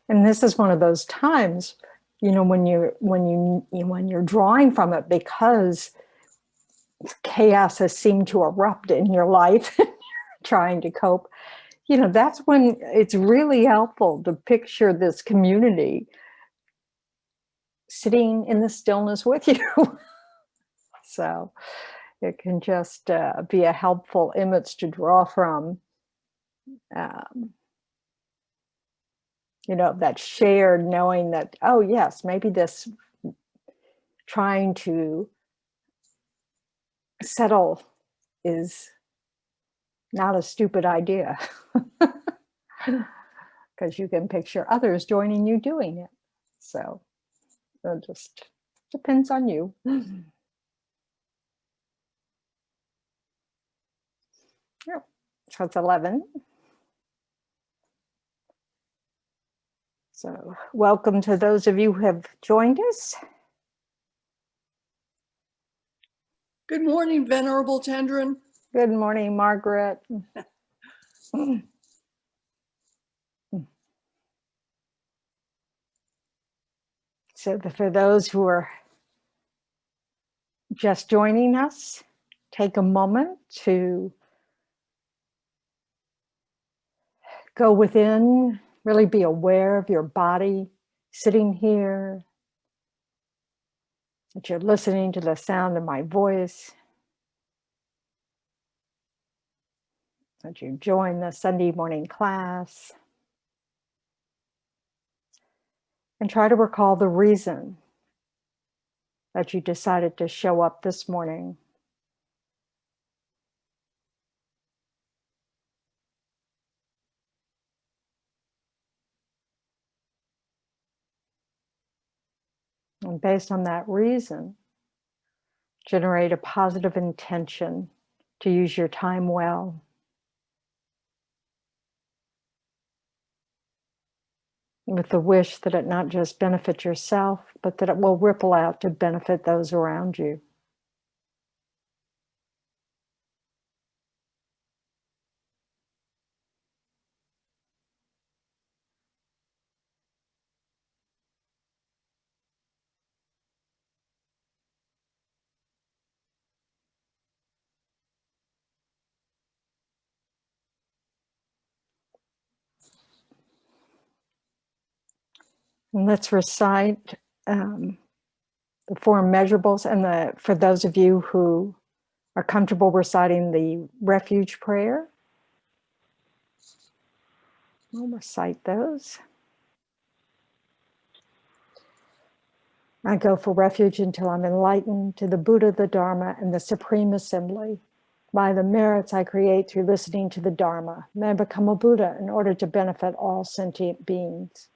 And this is one of those times, you know, when you're drawing from it because chaos has seemed to erupt in your life, trying to cope. You know, that's when it's really helpful to picture this community sitting in the stillness with you. So it can just be a helpful image to draw from. You know, that shared knowing that, oh yes, maybe this trying to settle is not a stupid idea, because you can picture others joining you doing it. So it just depends on you. Yeah. So it's 11. So welcome to those of you who have joined us. Good morning, Venerable Tendron. Good morning, Margaret. So for those who are just joining us, take a moment to go within, really be aware of your body sitting here, that you're listening to the sound of my voice, that you join the Sunday morning class, and try to recall the reason that you decided to show up this morning. And based on that reason, generate a positive intention to use your time well. With the wish that it not just benefit yourself, but that it will ripple out to benefit those around you. And let's recite the four immeasurables. And for those of you who are comfortable reciting the refuge prayer, we'll recite those. I go for refuge until I'm enlightened to the Buddha, the Dharma, and the Supreme Assembly. By the merits I create through listening to the Dharma, may I become a Buddha in order to benefit all sentient beings.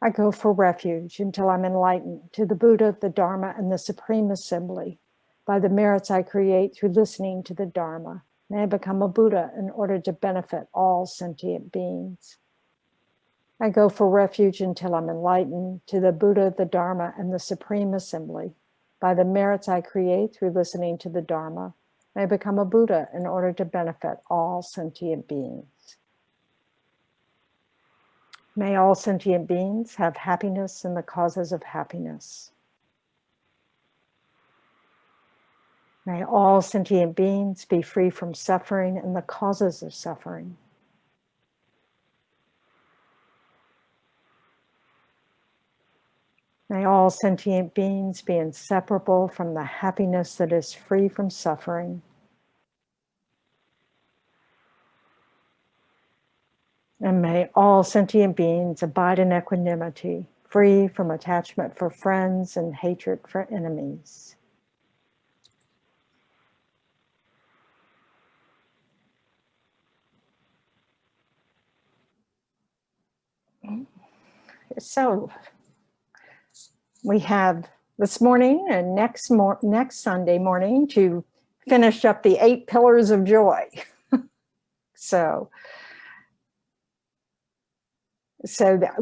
I go for refuge until I'm enlightened to the Buddha, the Dharma, and the Supreme Assembly. By the merits I create through listening to the Dharma, may I become a Buddha in order to benefit all sentient beings. I go for refuge until I'm enlightened to the Buddha, the Dharma, and the Supreme Assembly. By the merits I create through listening to the Dharma, may I become a Buddha in order to benefit all sentient beings. May all sentient beings have happiness in the causes of happiness. May all sentient beings be free from suffering and the causes of suffering. May all sentient beings be inseparable from the happiness that is free from suffering. And may all sentient beings abide in equanimity, free from attachment for friends and hatred for enemies. So we have this morning and next Sunday morning to finish up the 8 pillars of joy. So that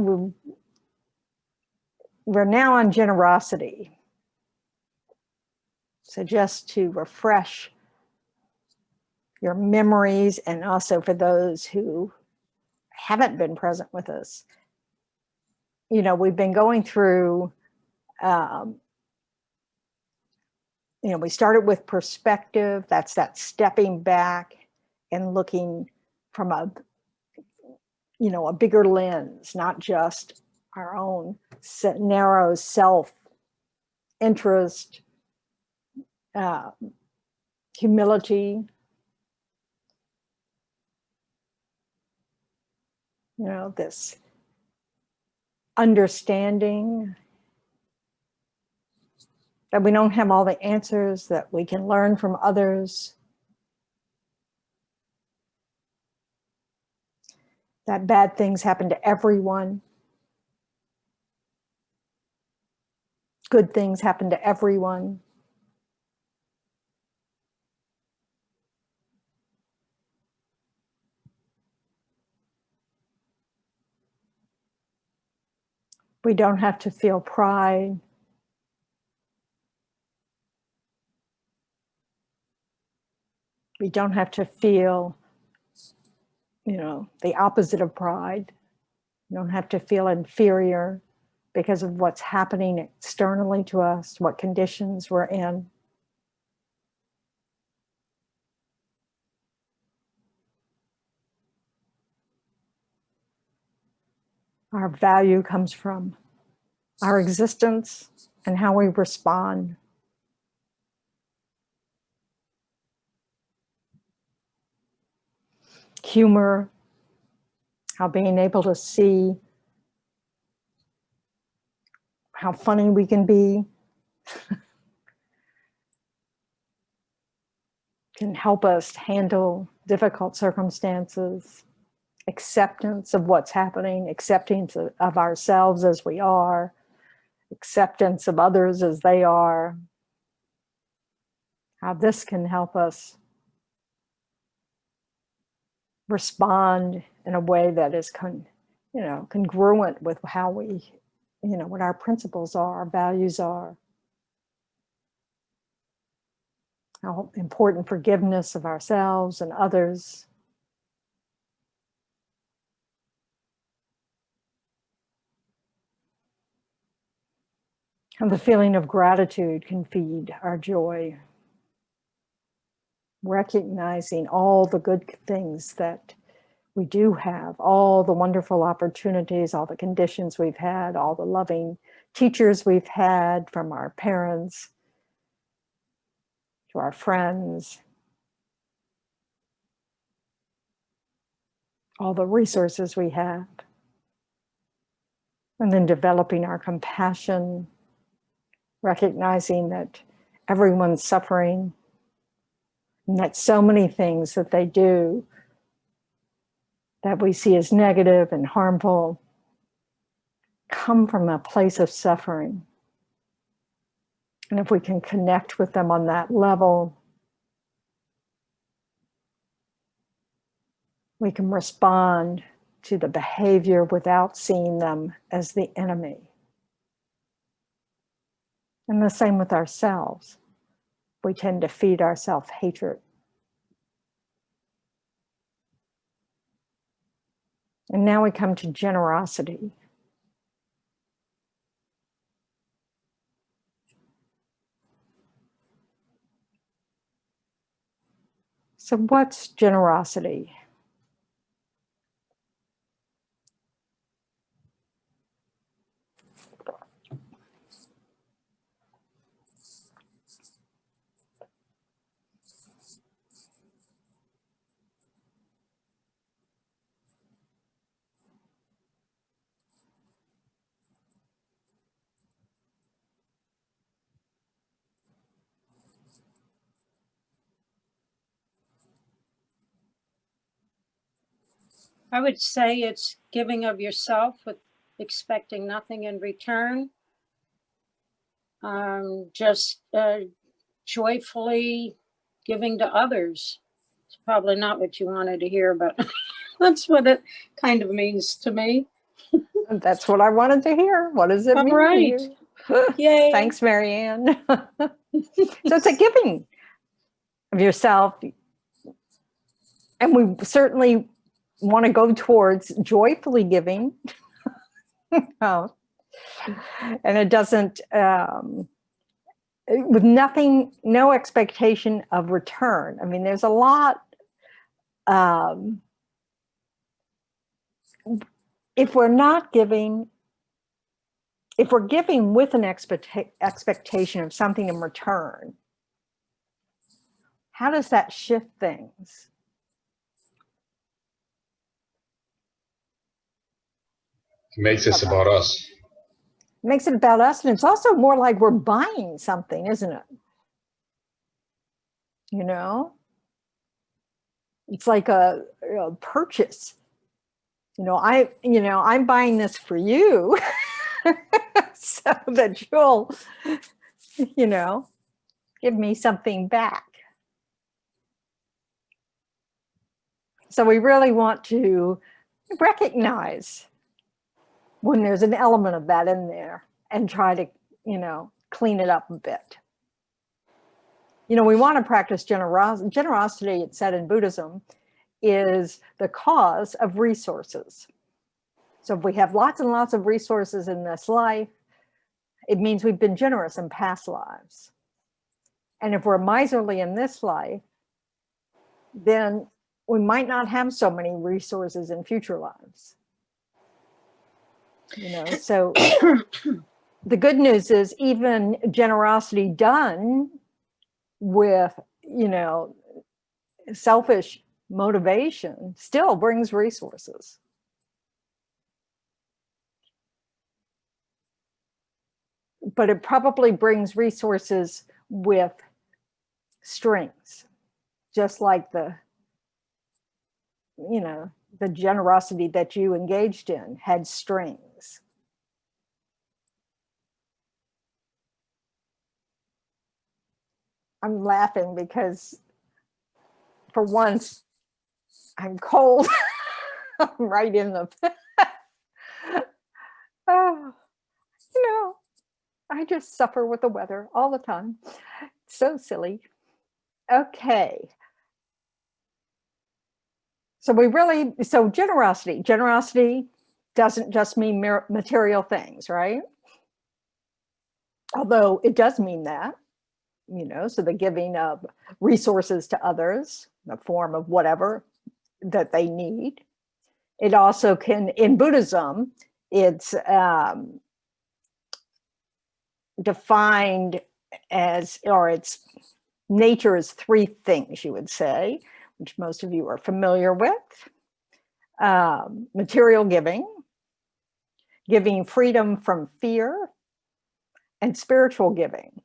we're now on generosity. So just to refresh your memories, and also for those who haven't been present with us, we've been going through, we started with perspective. That's that stepping back and looking from a bigger lens, not just our own narrow self-interest, humility, this understanding that we don't have all the answers, that we can learn from others, that bad things happen to everyone, good things happen to everyone. We don't have to feel pride. We don't have to feel, the opposite of pride. We don't have to feel inferior because of what's happening externally to us, what conditions we're in. Our value comes from our existence and how we respond. Humor, how being able to see how funny we can be can help us handle difficult circumstances. Acceptance of what's happening, acceptance of ourselves as we are, acceptance of others as they are. How this can help us respond in a way that is congruent with how we, what our principles are, our values are. How important forgiveness of ourselves and others. And the feeling of gratitude can feed our joy. Recognizing all the good things that we do have, all the wonderful opportunities, all the conditions we've had, all the loving teachers we've had, from our parents to our friends, all the resources we have. And then developing our compassion, recognizing that everyone's suffering, and that so many things that they do that we see as negative and harmful come from a place of suffering. And if we can connect with them on that level, we can respond to the behavior without seeing them as the enemy. And the same with ourselves. We tend to feed our self-hatred. And now we come to generosity. So what's generosity? I would say it's giving of yourself with expecting nothing in return. Just joyfully giving to others. It's probably not what you wanted to hear, but that's what it kind of means to me. That's what I wanted to hear. What does it mean Right. to you? Yay. Thanks, Marianne. So it's a giving of yourself. And we certainly want to go towards joyfully giving. And it doesn't, with nothing, no expectation of return. I mean, there's a lot, if we're not giving, if we're giving with an expectation of something in return, how does that shift things? It makes this about us. It makes it about us, and it's also more like we're buying something, isn't it? You know, it's like a purchase. I'm buying this for you, so that you'll, give me something back. So we really want to recognize when there's an element of that in there and try to, clean it up a bit. We want to practice generosity. Generosity, it's said in Buddhism, is the cause of resources. So if we have lots and lots of resources in this life, it means we've been generous in past lives. And if we're miserly in this life, then we might not have so many resources in future lives. So the good news is even generosity done with, selfish motivation still brings resources. But it probably brings resources with strings, just like the generosity that you engaged in had strings. I'm laughing because for once I'm cold. I'm right in the, oh, I just suffer with the weather all the time. So silly. Okay. So generosity doesn't just mean material things, right? Although it does mean that, so the giving of resources to others, in the form of whatever that they need. It also can, in Buddhism, it's defined as, or its nature is three things, you would say, which most of you are familiar with. Material giving, giving freedom from fear, and spiritual giving.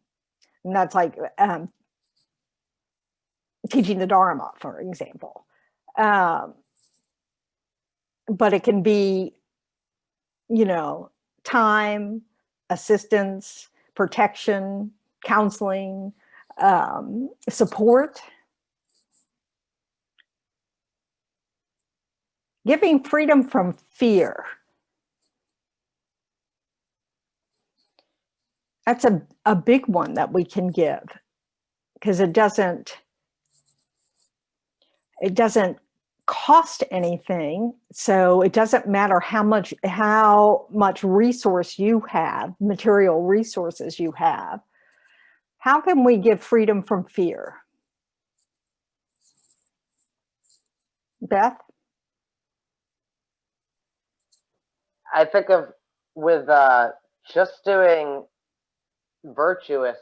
And that's like teaching the Dharma, for example. But it can be, time, assistance, protection, counseling, support. Giving freedom from fear. That's a big one that we can give, because it doesn't cost anything. So it doesn't matter how much resource you have, material resources you have. How can we give freedom from fear? Beth? I think of with just doing virtuous,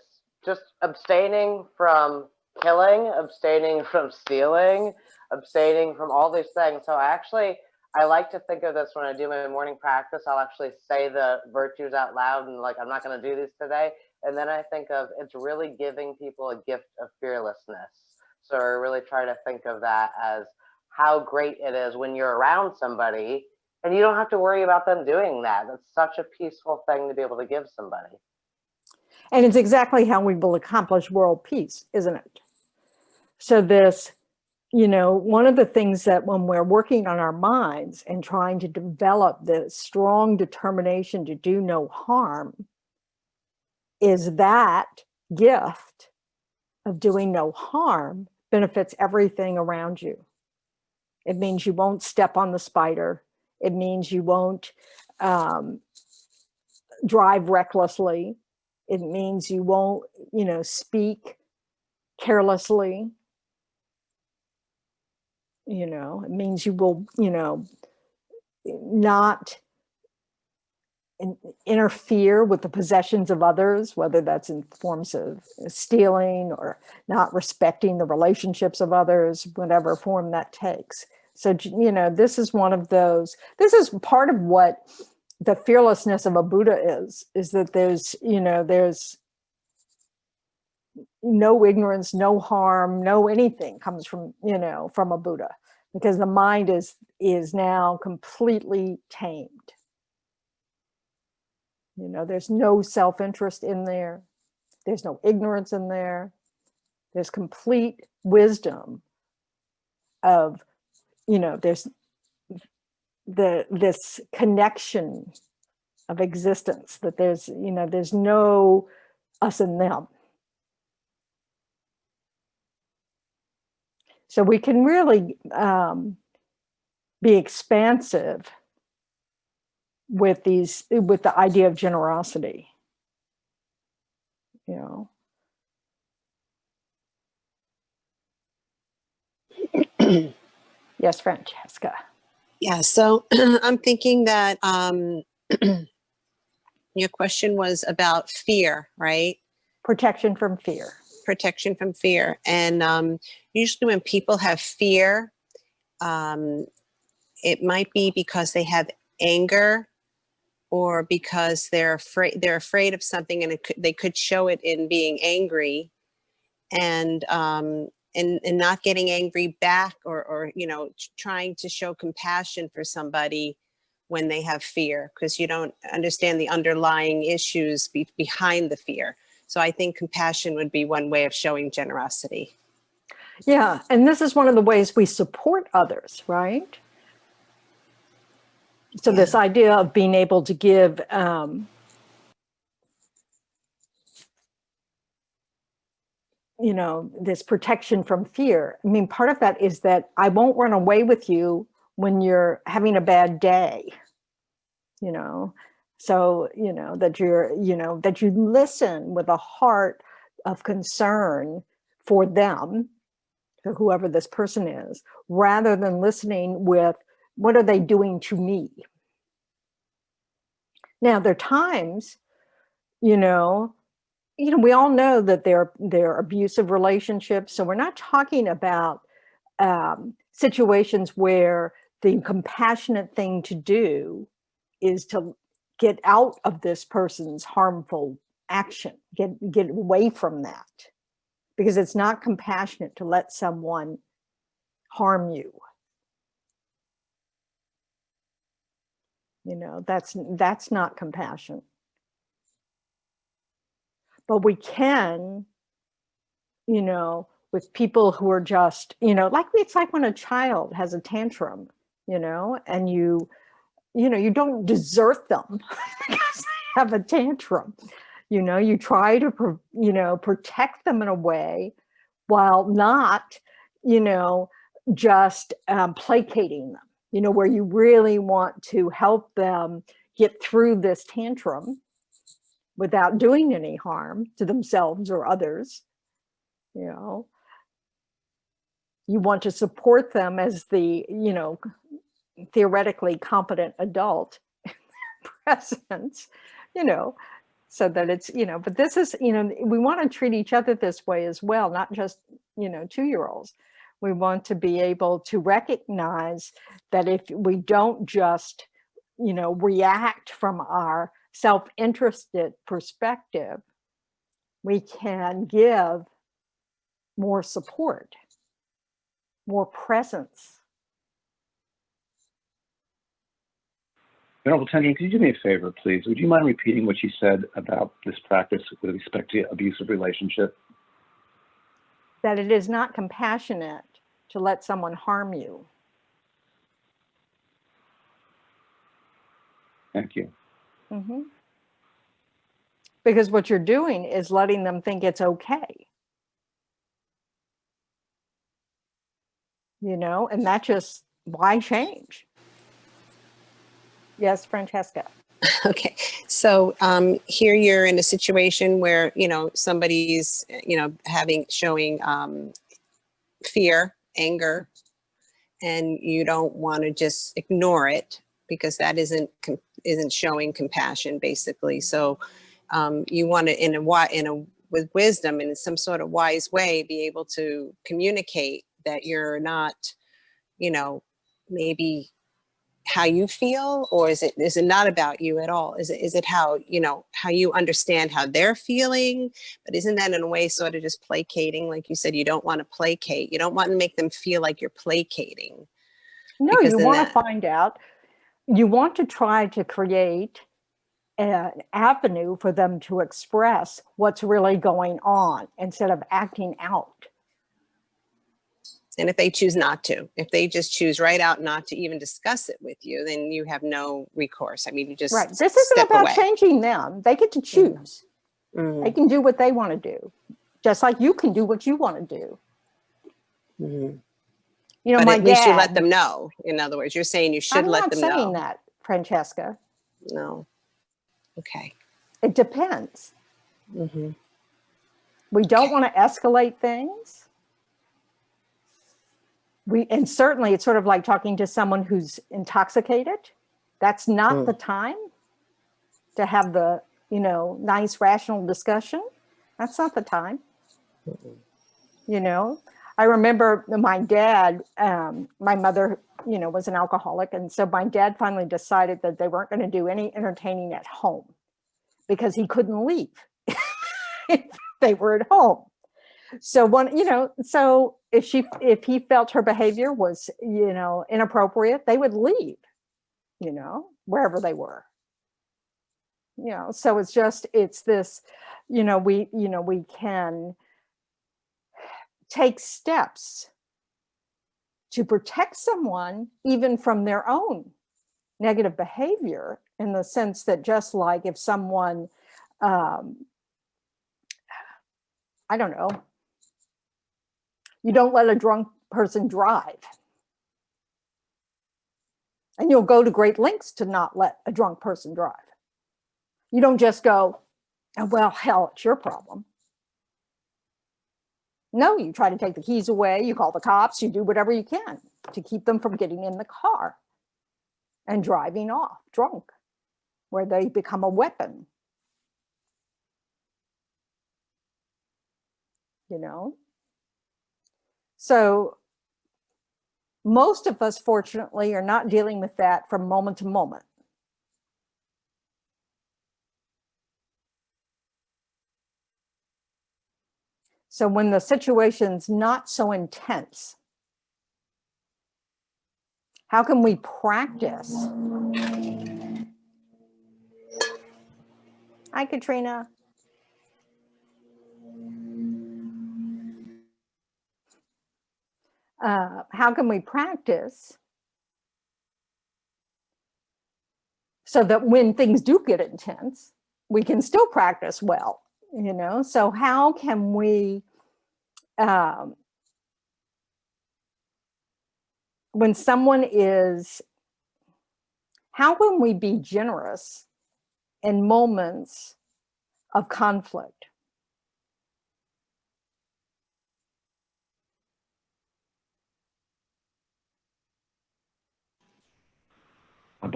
just abstaining from killing, abstaining from stealing, abstaining from all these things. So I like to think of this when I do my morning practice. I'll actually say the virtues out loud and like, I'm not going to do these today. And then I think of it's really giving people a gift of fearlessness. So I really try to think of that as how great it is when you're around somebody and you don't have to worry about them doing that. That's such a peaceful thing to be able to give somebody. And it's exactly how we will accomplish world peace, isn't it? So this, one of the things that when we're working on our minds and trying to develop the strong determination to do no harm, is that gift of doing no harm benefits everything around you. It means you won't step on the spider. It means you won't drive recklessly. It means you won't, speak carelessly. It means you will, not interfere with the possessions of others, whether that's in forms of stealing or not respecting the relationships of others, whatever form that takes. So, this is one of those, this is part of what the fearlessness of a Buddha is that there's no ignorance, no harm, no anything comes from, from a Buddha, because the mind is now completely tamed. There's no self-interest in there. There's no ignorance in there. There's complete wisdom of, there's this connection of existence, that there's no us and them. So we can really be expansive with the idea of generosity. Yes, Francesca. Yeah, so I'm thinking that your question was about fear, right? Protection from fear. Protection from fear. And usually when people have fear, it might be because they have anger, or because they're afraid of something, and they could show it in being angry, and not getting angry back, or trying to show compassion for somebody when they have fear, because you don't understand the underlying issues behind the fear. So I think compassion would be one way of showing generosity. Yeah, and this is one of the ways we support others, right? So Yeah. this idea of being able to give this protection from fear. I mean, part of that is that I won't run away with you when you're having a bad day, so, that you listen with a heart of concern for them, for whoever this person is, rather than listening with, what are they doing to me? Now, there are times, we all know that they're abusive relationships. So we're not talking about situations where the compassionate thing to do is to get out of this person's harmful action, get away from that, because it's not compassionate to let someone harm you. That's not compassion. But we can, with people who are just, it's like when a child has a tantrum, and you don't desert them because they have a tantrum. You try to, protect them in a way while not, just placating them, where you really want to help them get through this tantrum without doing any harm to themselves or others. You want to support them as the, theoretically competent adult presence, so that it's, but this is, we want to treat each other this way as well, not just, 2-year-olds. We want to be able to recognize that if we don't just, react from our self-interested perspective, we can give more support, more presence. Venerable Tendron, could you do me a favor, please? Would you mind repeating what you said about this practice with respect to abusive relationship? That it is not compassionate to let someone harm you. Thank you. Mm-hmm. Because what you're doing is letting them think it's okay. And that just, why change? Yes, Francesca. Okay, so here you're in a situation where, you know, somebody's, you know, showing fear, anger, and you don't want to just ignore it because that isn't showing compassion, basically. So you want to, with wisdom and in some sort of wise way, be able to communicate that you're not, you know, maybe how you feel, or is it not about you at all? Is it how, you know, how you understand how they're feeling? But isn't that in a way sort of just placating? Like you said, you don't want to placate. You don't want to make them feel like you're placating. No, you want to find out. You want to try to create an avenue for them to express what's really going on instead of acting out. And if they choose not to, if they just choose right out not to even discuss it with you, then you have no recourse. I mean, you just Right. This isn't step about away. changing them. They get to choose. Mm-hmm. They can do what they want to do, just like you can do what you want to do. Mm-hmm. You know, but my at least dad, you let them know. In other words, you're saying you should let them know. I'm not saying that, Francesca. No. Okay. It depends. Mm-hmm. We don't want to escalate things. And certainly it's sort of like talking to someone who's intoxicated. That's not the time to have the, you know, nice rational discussion. That's not the time. You know, I remember my dad, my mother, you know, was an alcoholic. And so my dad finally decided that they weren't going to do any entertaining at home because he couldn't leave if they were at home. So so if he felt her behavior was, you know, inappropriate, they would leave, you know, wherever they were. You know, so it's this, you know, we can take steps to protect someone even from their own negative behavior, in the sense that just like if someone, I don't know, you don't let a drunk person drive. And you'll go to great lengths to not let a drunk person drive. You don't just go, oh, well, hell, it's your problem. No, you try to take the keys away, you call the cops, you do whatever you can to keep them from getting in the car and driving off drunk, where they become a weapon. You know? So most of us, fortunately, are not dealing with that from moment to moment. So when the situation's not so intense, how can we practice? Hi, Katrina. How can we practice so that when things do get intense, we can still practice well, you know? So how can we, when someone is, how can we be generous in moments of conflict?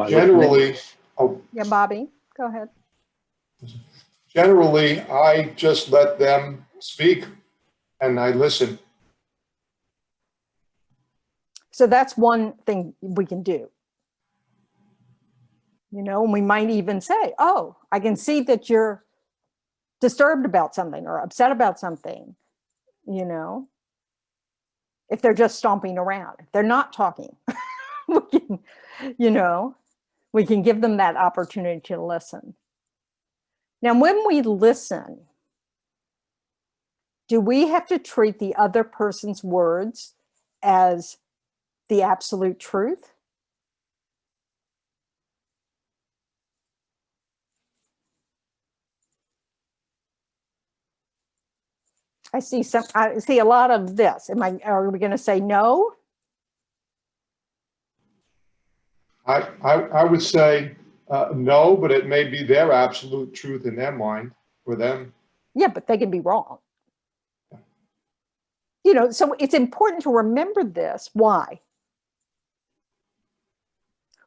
Generally, Yeah, Bobby, go ahead. generally, I just let them speak and I listen. So that's one thing we can do. You know, and we might even say, oh, I can see that you're disturbed about something or upset about something, you know, if they're just stomping around, if they're not talking, we can, you know, we can give them that opportunity to listen. Now, when we listen, do we have to treat the other person's words as the absolute truth? I see a lot of this. Are we going to say no? I would say No, but it may be their absolute truth in their mind for them. Yeah, but they can be wrong. You know, so it's important to remember this. Why?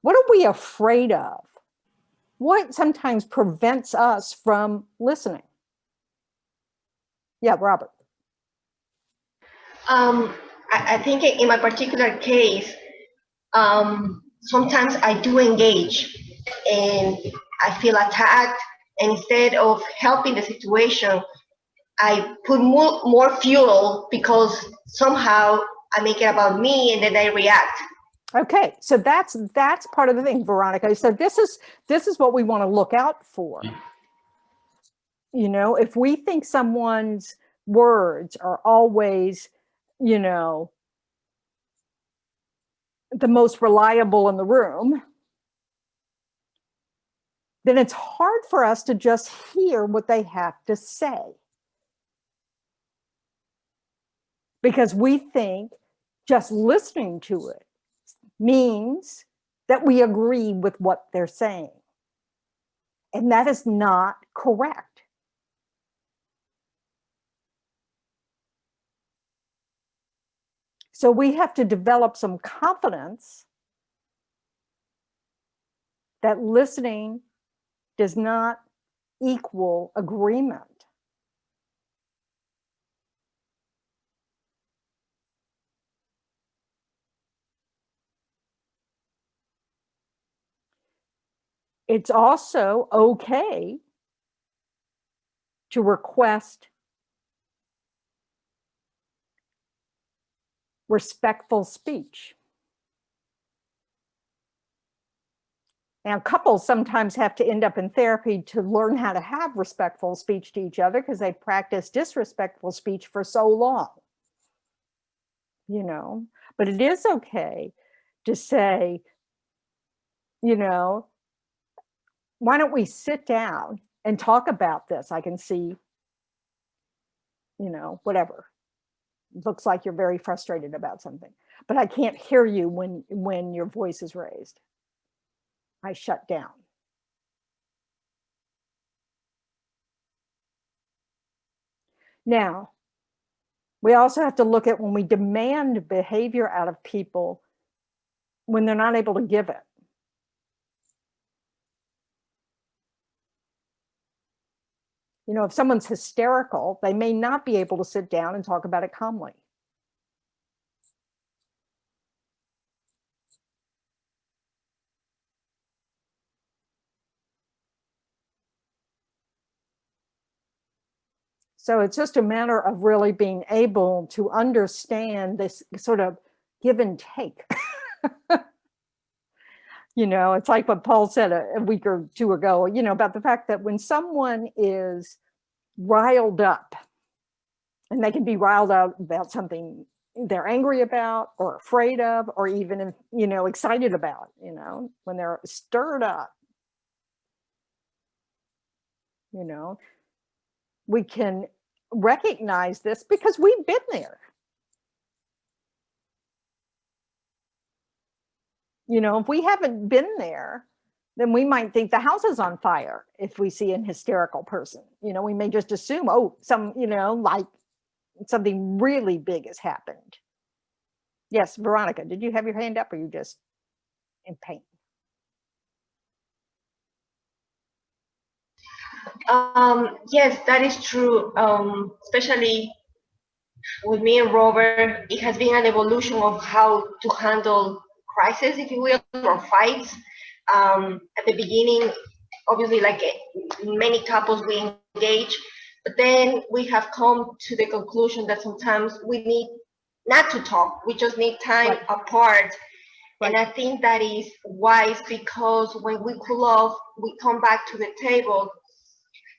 What are we afraid of? What sometimes prevents us from listening? Yeah, Robert. I think in my particular case, sometimes I do engage and I feel attacked. And instead of helping the situation, I put more fuel because somehow I make it about me and then I react. Okay, so that's part of the thing, Veronica. So this is what we want to look out for. You know, if we think someone's words are always, you know, the most reliable in the room, then it's hard for us to just hear what they have to say. Because we think just listening to it means that we agree with what they're saying. And that is not correct. So we have to develop some confidence that listening does not equal agreement. It's also okay to request respectful speech. Now, couples sometimes have to end up in therapy to learn how to have respectful speech to each other because they practice disrespectful speech for so long. You know, but it is okay to say, you know, why don't we sit down and talk about this? I can see, you know, whatever. It looks like you're very frustrated about something, but I can't hear you when your voice is raised. I shut down. Now, we also have to look at when we demand behavior out of people when they're not able to give it. You know, if someone's hysterical, they may not be able to sit down and talk about it calmly. So it's just a matter of really being able to understand this sort of give and take. You know, it's like what Paul said a week or two ago, you know, about the fact that when someone is riled up, and they can be riled out about something they're angry about or afraid of, or even, you know, excited about, you know, when they're stirred up, you know, we can recognize this because we've been there. You know, if we haven't been there, then we might think the house is on fire if we see an hysterical person. You know, we may just assume, oh, you know, like something really big has happened. Yes, Veronica, did you have your hand up or are you just in pain? Yes, that is true. Especially with me and Robert, it has been an evolution of how to handle crisis, if you will, or fights. At the beginning, obviously, like many couples, we engage, but then we have come to the conclusion that sometimes we need not to talk. We just need time apart. And I think that is wise because when we cool off, we come back to the table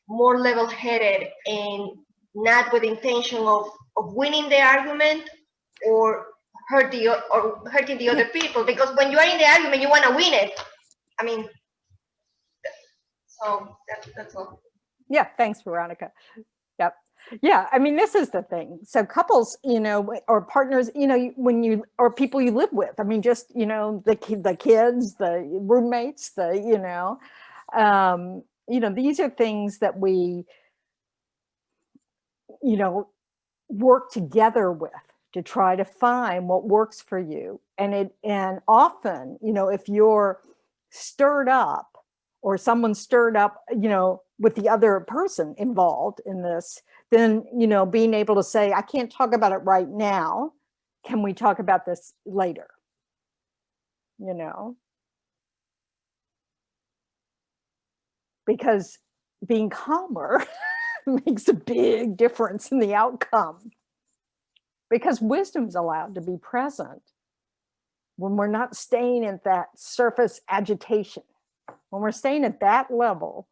more level-headed and not with intention of winning the argument or hurting the other people. Because when you are in the argument, you want to win it. I mean, so that's all. Yeah, thanks, Veronica. Yep. Yeah, I mean, this is the thing. So couples, or partners, when you, or people you live with, I mean, just, the kids, the roommates, these are things that we, work together with to try to find what works for you. And often, if you're stirred up or someone stirred up, with the other person involved in this, then, being able to say, I can't talk about it right now. Can we talk about this later? Because being calmer makes a big difference in the outcome. Because wisdom's allowed to be present when we're not staying at that surface agitation. When we're staying at that level,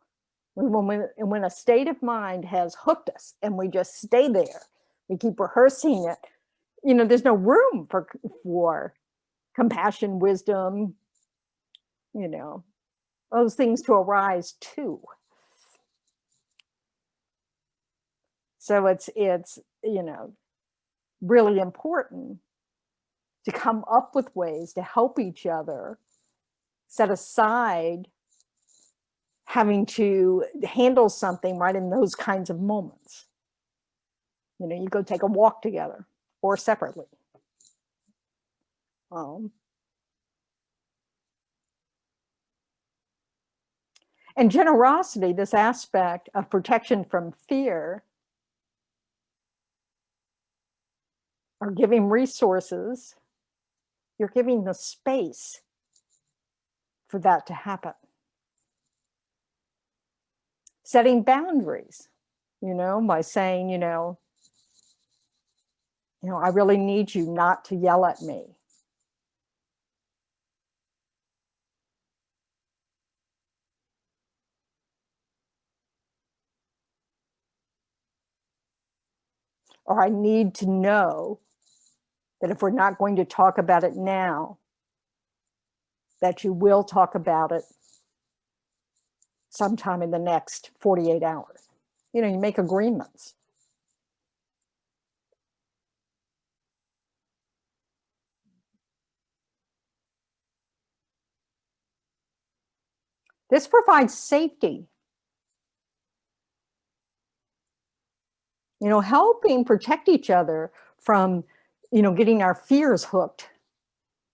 when a state of mind has hooked us and we just stay there, we keep rehearsing it, there's no room for compassion, wisdom, those things to arise too. So it's really important to come up with ways to help each other set aside having to handle something right in those kinds of moments. You go take a walk together or separately. And generosity, this aspect of protection from fear, or giving resources, you're giving the space for that to happen. Setting boundaries, by saying, I really need you not to yell at me. Or I need to know that if we're not going to talk about it now, that you will talk about it sometime in the next 48 hours. You make agreements. This provides safety. Helping protect each other from, getting our fears hooked,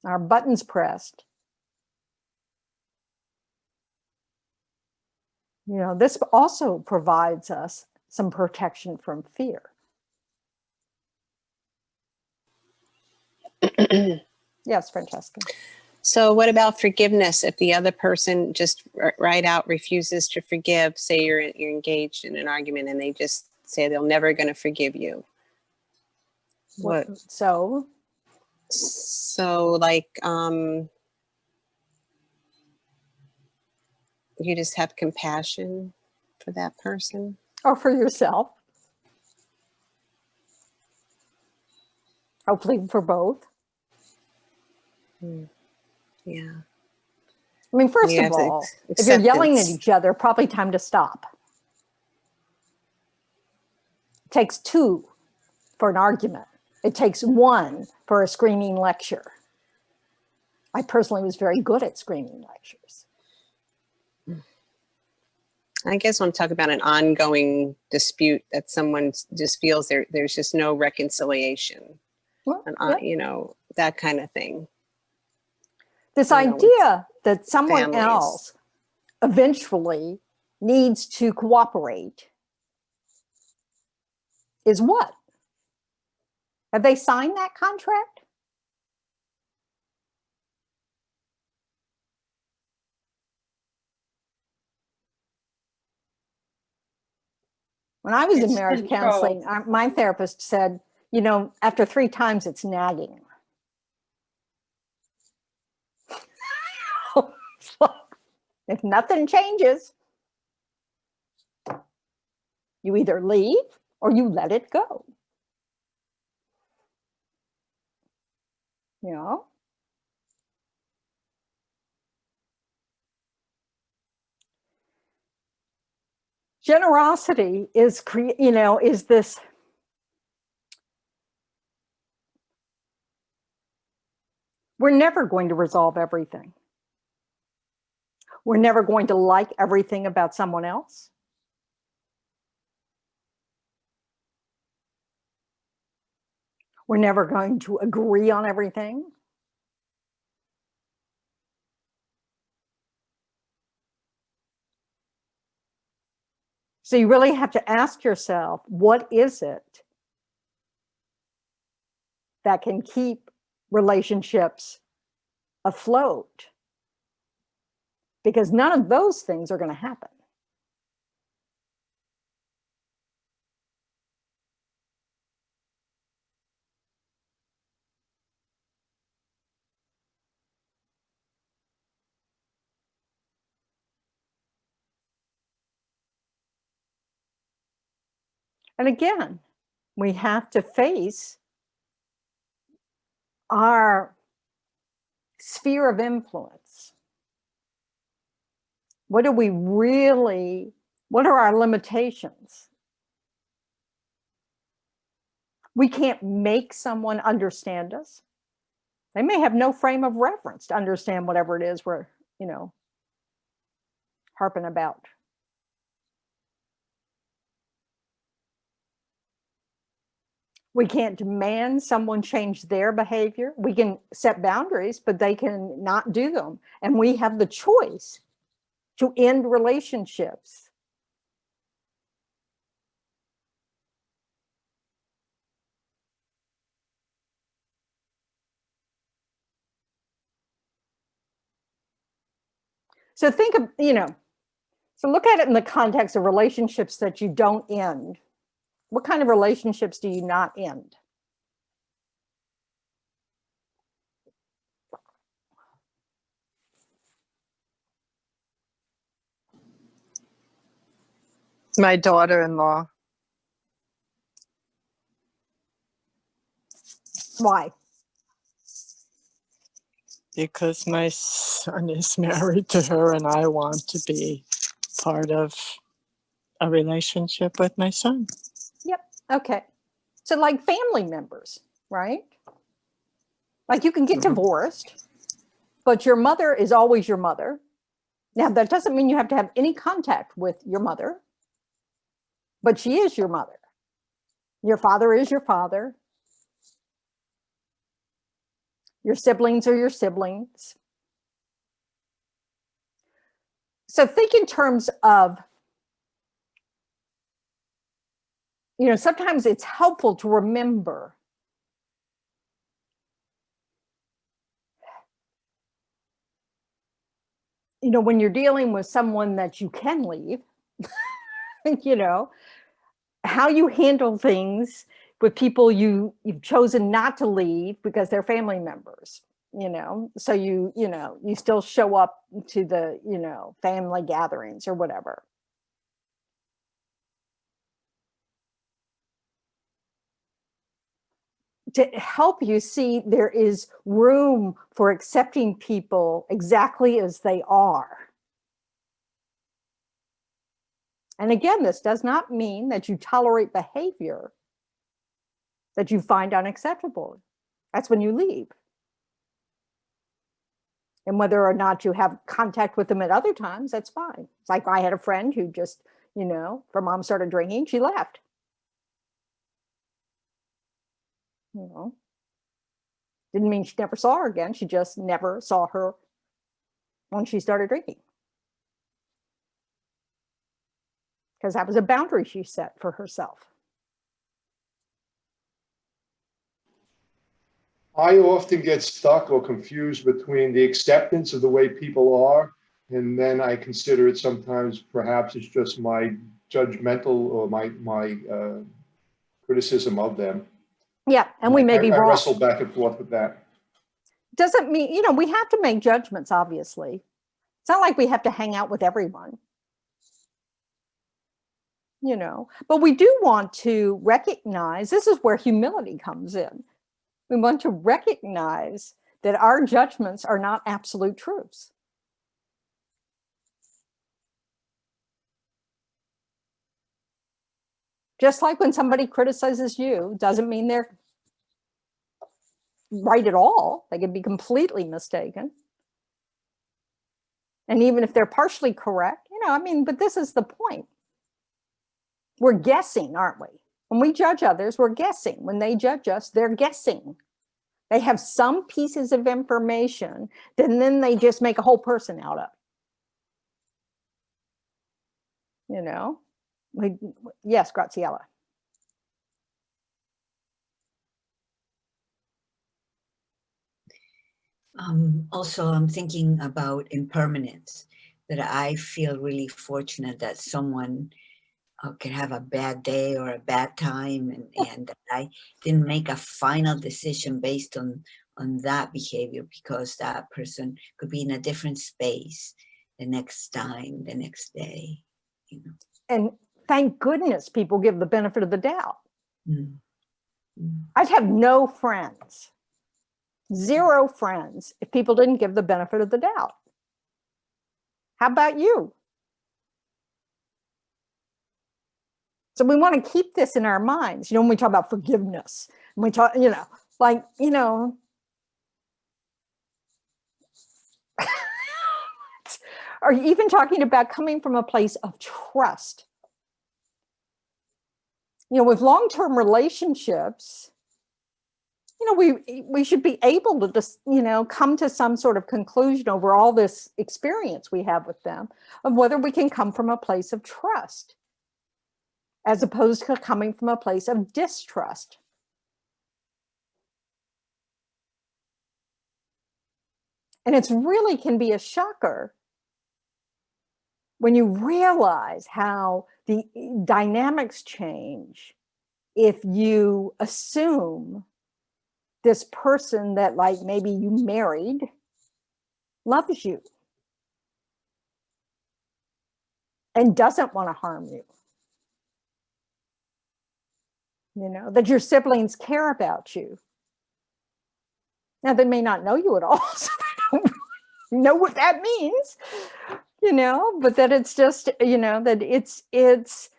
our buttons pressed. This also provides us some protection from fear. Yes, Francesca. So what about forgiveness? If the other person just right out refuses to forgive, say you're engaged in an argument and they just say they're never going to forgive you. What? So like, you just have compassion for that person? Or for yourself. Hopefully for both. Yeah. I mean, first of all, if you're yelling at each other, probably time to stop. It takes two for an argument. It takes one for a screaming lecture. I personally was very good at screaming lectures. I guess when I'm talking about an ongoing dispute that someone just feels there's just no reconciliation, Well, that kind of thing. This idea that someone else eventually needs to cooperate is what? Have they signed that contract? When I was in marriage counseling, my therapist said, after 3 times, it's nagging. If nothing changes, you either leave or you let it go. Generosity is, is this, we're never going to resolve everything. We're never going to like everything about someone else. We're never going to agree on everything. So you really have to ask yourself, what is it that can keep relationships afloat? Because none of those things are going to happen. And again, we have to face our sphere of influence. What are our limitations? We can't make someone understand us. They may have no frame of reference to understand whatever it is we're, harping about. We can't demand someone change their behavior. We can set boundaries, but they can not do them. And we have the choice to end relationships. So think of, so look at it in the context of relationships that you don't end. What kind of relationships do you not end? My daughter-in-law. Why? Because my son is married to her and I want to be part of a relationship with my son. Yep. Okay. So like family members, right? Like you can get divorced, but your mother is always your mother. Now, that doesn't mean you have to have any contact with your mother, but she is your mother. Your father is your father. Your siblings are your siblings. So think in terms of, sometimes it's helpful to remember when you're dealing with someone that you can leave, how you handle things with people you've chosen not to leave because they're family members, so you still show up to the, family gatherings or whatever. To help you see there is room for accepting people exactly as they are. And again, this does not mean that you tolerate behavior that you find unacceptable. That's when you leave. And whether or not you have contact with them at other times, that's fine. It's like I had a friend who just, her mom started drinking, she left. Didn't mean she never saw her again. She just never saw her when she started drinking. Because that was a boundary she set for herself. I often get stuck or confused between the acceptance of the way people are, and then I consider it sometimes perhaps it's just my judgmental or my criticism of them. Yeah, and we may be I wrong. wrestle back and forth with that. Doesn't mean, we have to make judgments, obviously. It's not like we have to hang out with everyone. But we do want to recognize, this is where humility comes in. We want to recognize that our judgments are not absolute truths. Just like when somebody criticizes you, doesn't mean they're right at all. They could be completely mistaken. And even if they're partially correct, I mean, but this is the point. We're guessing, aren't we? When we judge others, we're guessing. When they judge us, they're guessing. They have some pieces of information, then they just make a whole person out of. Yes, Graziella. Also, I'm thinking about impermanence, that I feel really fortunate that someone can have a bad day or a bad time, and that I didn't make a final decision based on that behavior, because that person could be in a different space the next time, the next day. And thank goodness people give the benefit of the doubt. Mm. Mm. I'd have no friends, 0 friends, if people didn't give the benefit of the doubt. How about you? So we want to keep this in our minds. When we talk about forgiveness, and we talk, or even talking about coming from a place of trust. With long-term relationships, we should be able to just, come to some sort of conclusion over all this experience we have with them of whether we can come from a place of trust as opposed to coming from a place of distrust. And it's really can be a shocker when you realize how the dynamics change if you assume this person that maybe you married loves you and doesn't want to harm you. That your siblings care about you. Now, they may not know you at all, so they don't know what that means, but that it's just, that it's,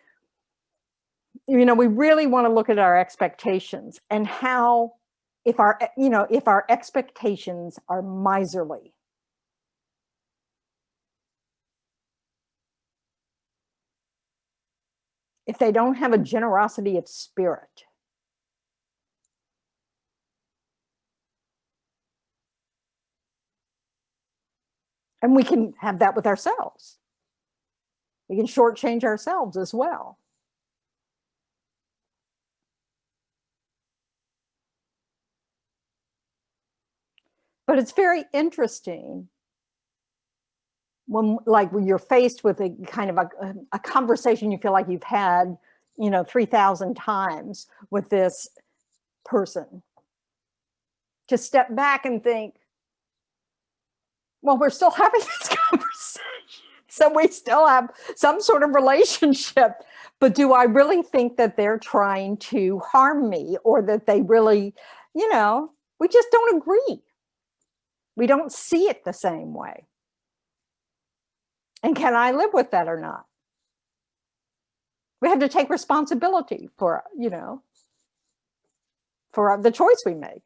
we really want to look at our expectations and how, if our expectations are miserly, if they don't have a generosity of spirit, and we can have that with ourselves. We can shortchange ourselves as well. But it's very interesting when you're faced with a kind of a conversation you feel like you've had, 3,000 times with this person, to step back and think, well, we're still having this conversation. So we still have some sort of relationship, but do I really think that they're trying to harm me, or that they really, we just don't agree. We don't see it the same way. And can I live with that or not? We have to take responsibility for, for the choice we make.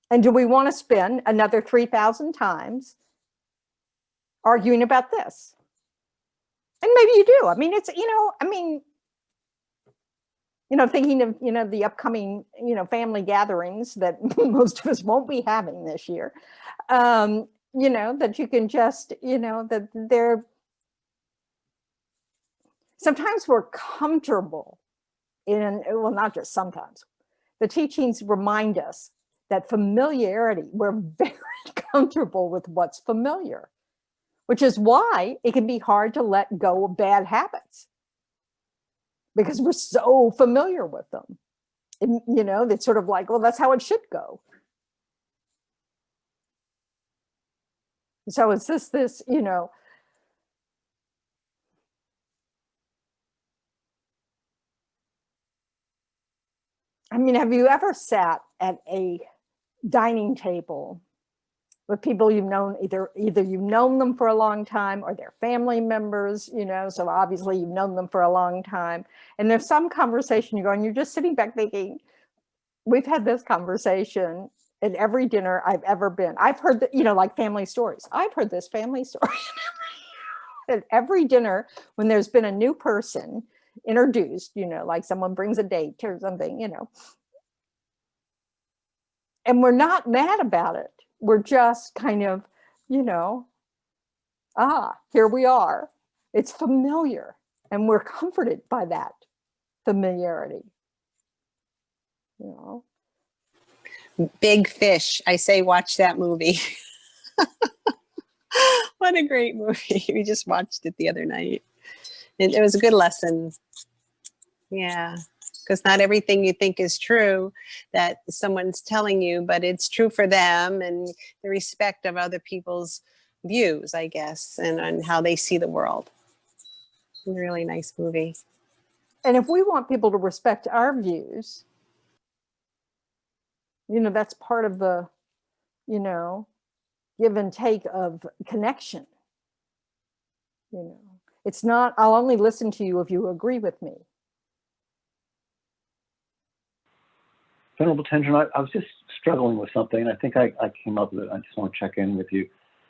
And do we want to spend another 3,000 times arguing about this? And maybe you do. I mean, it's, thinking of, the upcoming, family gatherings that most of us won't be having this year, that you can just, that they're, sometimes we're comfortable in, well, not just sometimes, the teachings remind us that familiarity, we're very comfortable with what's familiar, which is why it can be hard to let go of bad habits, because we're so familiar with them. And, it's sort of like, well, that's how it should go. So it's this, I mean, have you ever sat at a dining table with people you've known, either you've known them for a long time or they're family members, you know, so obviously you've known them for a long time. And there's some conversation you go and you're just sitting back thinking, we've had this conversation at every dinner I've ever been. I've heard that, you know, like family stories. I've heard this family story at every dinner when there's been a new person introduced, you know, like someone brings a date or something, you know. And we're not mad about it. We're just kind of, you know, here we are. It's familiar. And we're comforted by that familiarity. You know. Big Fish. I say watch that movie. What a great movie. We just watched it the other night. And it was a good lesson. Yeah. Because not everything you think is true that someone's telling you, but it's true for them, and the respect of other people's views, I guess, and how they see the world. A really nice movie. And if we want people to respect our views, you know, that's part of the, you know, give and take of connection. You know, it's not, I'll only listen to you if you agree with me. Venerable Tendron, I was just struggling with something. I think I came up with it. I just want to check in with you.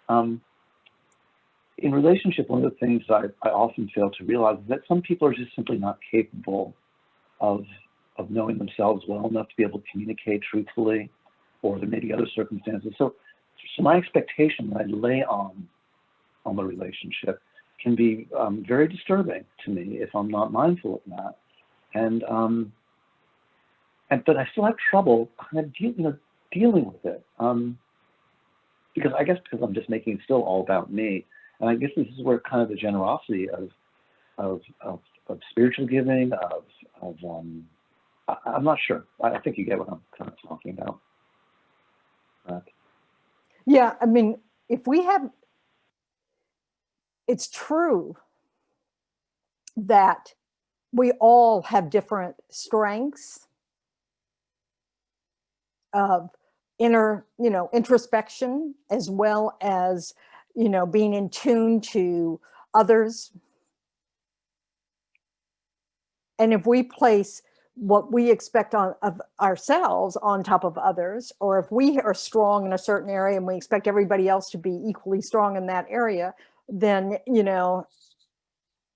In relationship, one of the things I often fail to realize is that some people are just simply not capable of knowing themselves well enough to be able to communicate truthfully, or there may be other circumstances. So my expectation that I lay on the relationship can be very disturbing to me if I'm not mindful of that. But I still have trouble kind of dealing with it, because I'm just making it still all about me. And I guess this is where kind of the generosity of spiritual giving, I'm not sure. I think you get what I'm kind of talking about. Yeah, I mean, it's true that we all have different strengths of inner, you know, introspection, as well as, you know, being in tune to others. And if we place what we expect of ourselves on top of others, or if we are strong in a certain area and we expect everybody else to be equally strong in that area, then, you know,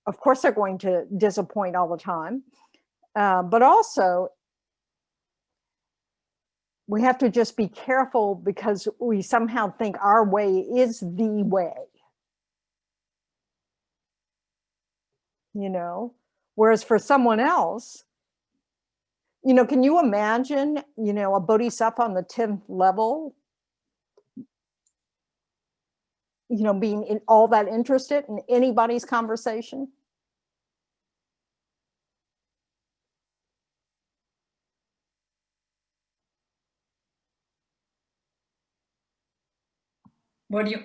of course they're going to disappoint all the time. But also, we have to just be careful, because we somehow think our way is the way. You know, whereas for someone else, you know, can you imagine, you know, a bodhisattva on the 10th level, you know, being all that interested in anybody's conversation?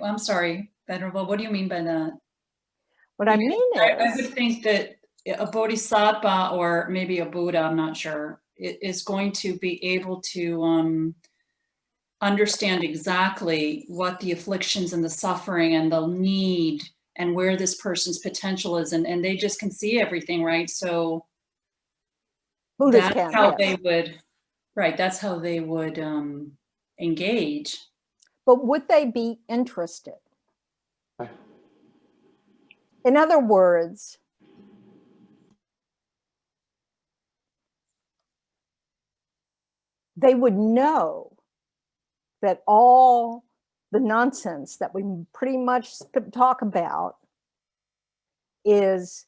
I'm sorry, Venerable, what do you mean by that? What I mean is, I would think that a bodhisattva, or maybe a Buddha, I'm not sure, is going to be able to understand exactly what the afflictions and the suffering and the need and where this person's potential is, and they just can see everything, right? So Buddhas that's can, how yes. they would, right, that's how they would engage. But would they be interested? In other words, they would know that all the nonsense that we pretty much talk about is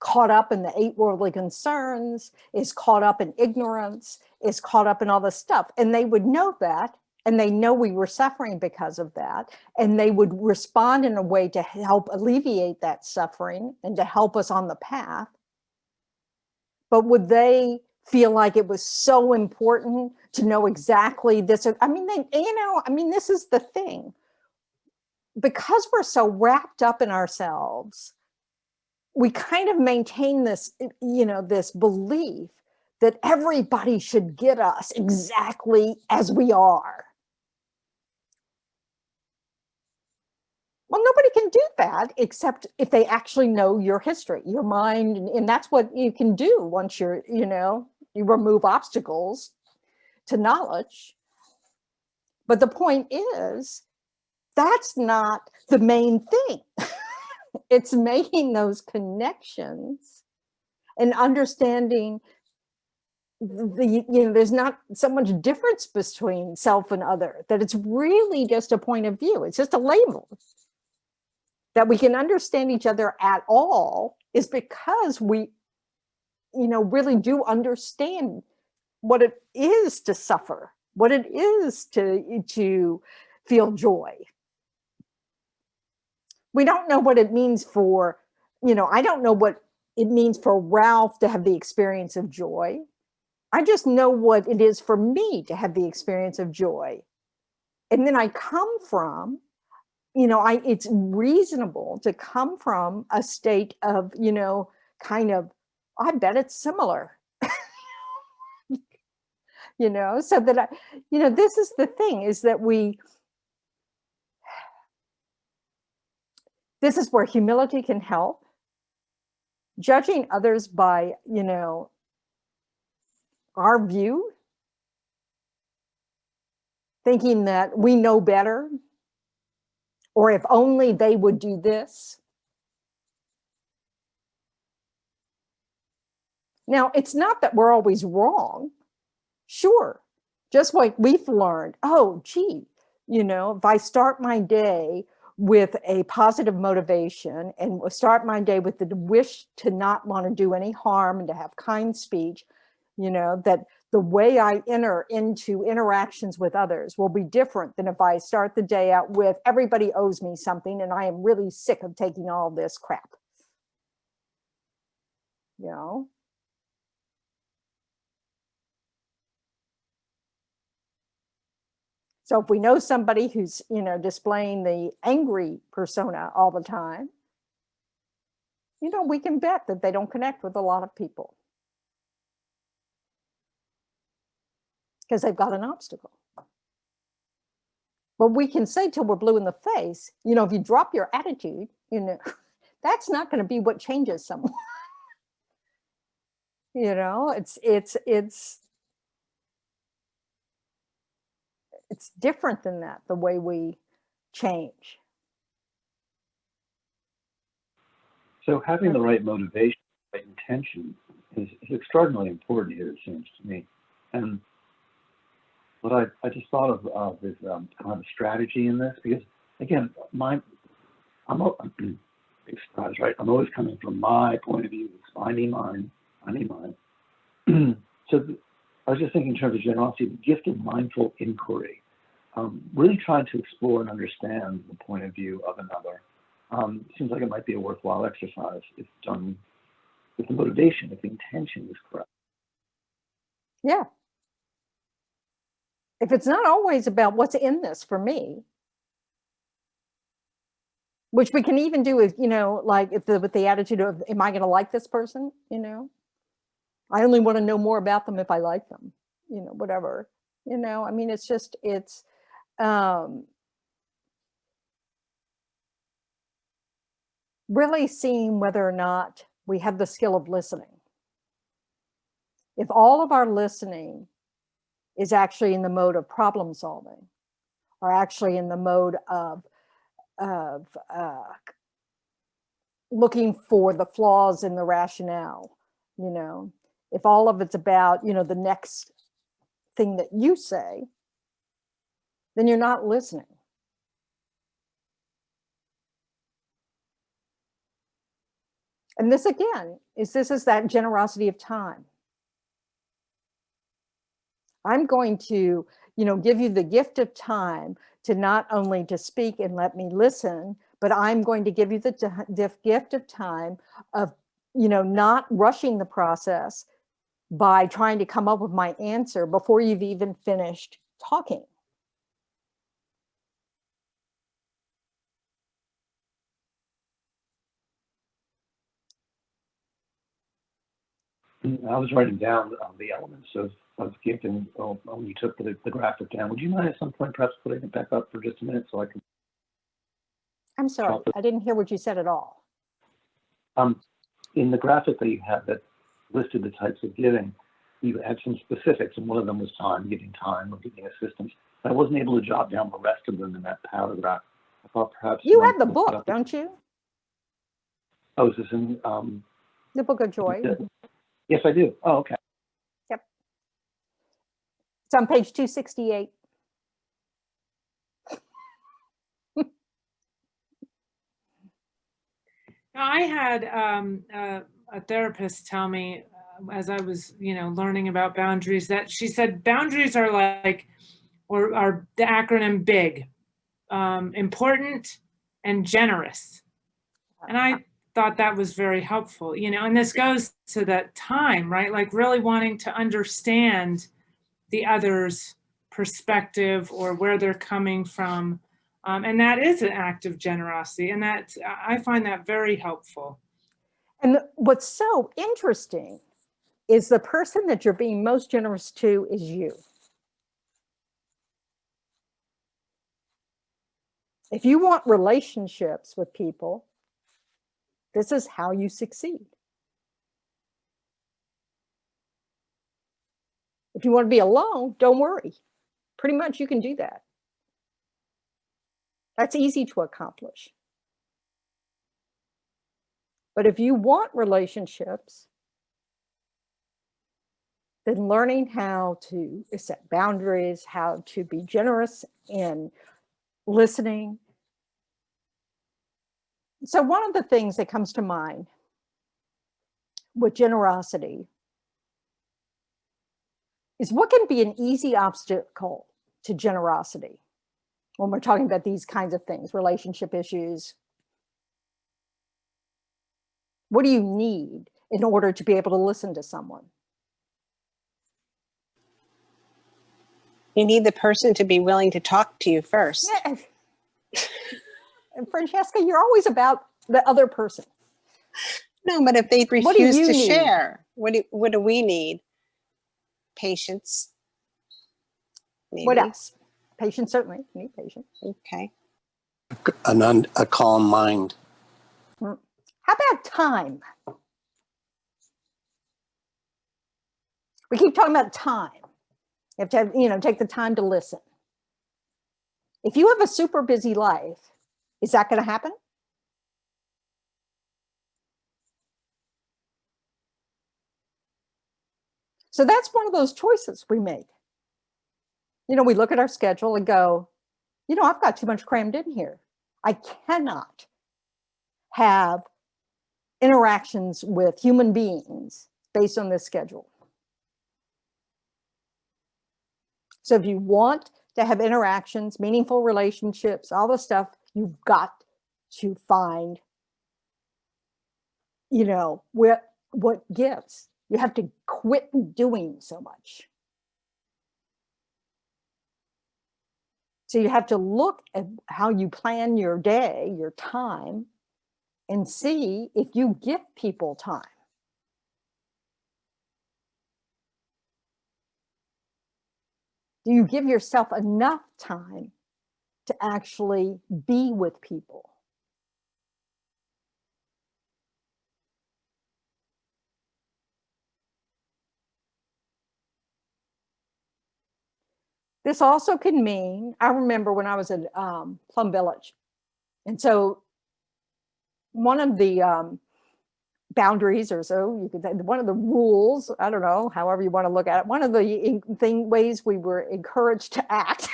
caught up in the 8 worldly concerns, is caught up in ignorance, is caught up in all this stuff. And they would know that, and they know we were suffering because of that, and they would respond in a way to help alleviate that suffering and to help us on the path. But would they feel like it was so important to know exactly this? I mean, this is the thing. Because we're so wrapped up in ourselves, we kind of maintain this, you know, this belief that everybody should get us exactly as we are. Well, nobody can do that except if they actually know your history, your mind, and that's what you can do once you're, you remove obstacles to knowledge. But the point is, that's not the main thing. It's making those connections and understanding there's not so much difference between self and other, that it's really just a point of view. It's just a label. That we can understand each other at all is because we, really do understand what it is to suffer, what it is to feel joy. We don't know what it means for, I don't know what it means for Ralph to have the experience of joy. I just know what it is for me to have the experience of joy. And then I come from, it's reasonable to come from a state of, kind of, I bet it's similar. So that this is the thing, is that this is where humility can help. Judging others by, our view, thinking that we know better, or if only they would do this. Now, it's not that we're always wrong. Sure. Just like we've learned, oh, gee, if I start my day with a positive motivation and start my day with the wish to not want to do any harm and to have kind speech, that the way I enter into interactions with others will be different than if I start the day out with everybody owes me something and I am really sick of taking all this crap. So if we know somebody who's, displaying the angry persona all the time, we can bet that they don't connect with a lot of people because they've got an obstacle. But we can say till we're blue in the face, if you drop your attitude, that's not going to be what changes someone. It's different than that, the way we change. So having the right motivation, right intention is extraordinarily important here, it seems to me. And what I just thought of is kind of a strategy in this, because again, I'm big surprise, right? I'm always coming from my point of view. It's I need mine. So I was just thinking in terms of generosity, the gift of mindful inquiry, really trying to explore and understand the point of view of another. Seems like it might be a worthwhile exercise if done with the motivation, if the intention is correct. Yeah. If it's not always about what's in this for me, which we can even do with, like with the attitude of, am I going to like this person? I only want to know more about them if I like them, whatever, it's just, it's, really seeing whether or not we have the skill of listening. If all of our listening is actually in the mode of problem solving, or actually in the mode of looking for the flaws in the rationale, if all of it's about, the next thing that you say, then you're not listening. And this again, is that generosity of time. I'm going to, give you the gift of time to not only to speak and let me listen, but I'm going to give you the gift of time of, not rushing the process by trying to come up with my answer before you've even finished talking. I was writing down the elements of gift, and when you took the graphic down, would you mind at some point perhaps putting it back up for just a minute so I can? I'm sorry, I didn't hear what you said at all. In the graphic that you had that listed the types of giving, you had some specifics, and one of them was giving time or giving assistance. I wasn't able to jot down the rest of them in that paragraph. I thought perhaps You might have the look book, up- don't you? Oh, is this in? The Book of Joy. Yes, I do. Oh, okay. Yep. It's on page 268. I had a therapist tell me as I was, learning about boundaries, that she said boundaries are like, or are the acronym BIG, important and generous. And I thought that was very helpful, and this goes to that time, right? Like really wanting to understand the other's perspective or where they're coming from. And that is an act of generosity. And that I find that very helpful. And what's so interesting is the person that you're being most generous to is you. If you want relationships with people, this is how you succeed. If you want to be alone, don't worry. Pretty much you can do that. That's easy to accomplish. But if you want relationships, then learning how to set boundaries, how to be generous in listening. So one of the things that comes to mind with generosity is what can be an easy obstacle to generosity when we're talking about these kinds of things, relationship issues. What do you need in order to be able to listen to someone? You need the person to be willing to talk to you first. Yeah. And Francesca, you're always about the other person. No, but if they What do refuse you to need? share, what do we need? Patience. Maybe. What else? Patience, certainly. You need patience. Okay. A calm mind. How about time? We keep talking about time. You have to take the time to listen. If you have a super busy life, is that going to happen? So that's one of those choices we make. We look at our schedule and go, I've got too much crammed in here. I cannot have interactions with human beings based on this schedule. So if you want to have interactions, meaningful relationships, all the stuff, you've got to find, what gives. You have to quit doing so much. So you have to look at how you plan your day, your time, and see if you give people time. Do you give yourself enough time to actually be with people? This also can mean, I remember when I was at Plum Village. And so one of the boundaries, or so you could say, one of the rules, I don't know, however you want to look at it, one of the ways we were encouraged to act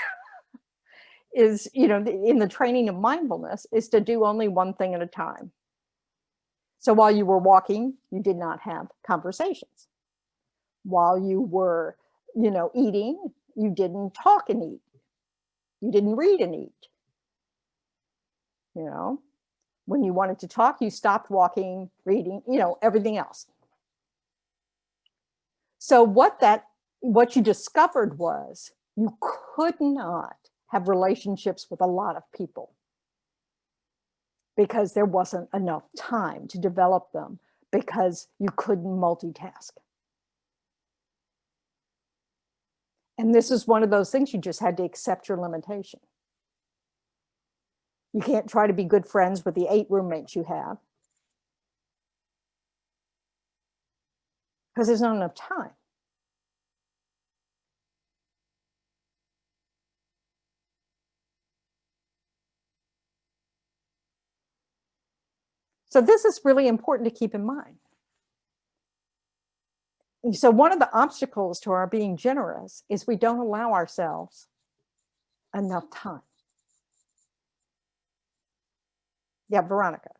is, in the training of mindfulness, is to do only one thing at a time. So while you were walking, you did not have conversations. While you were, eating, you didn't talk and eat. You didn't read and eat. When you wanted to talk, you stopped walking, reading, everything else. So what you discovered was you could not have relationships with a lot of people because there wasn't enough time to develop them, because you couldn't multitask. And this is one of those things, you just had to accept your limitation. You can't try to be good friends with the 8 roommates you have, because there's not enough time. So this is really important to keep in mind. So one of the obstacles to our being generous is we don't allow ourselves enough time. Yeah, Veronica.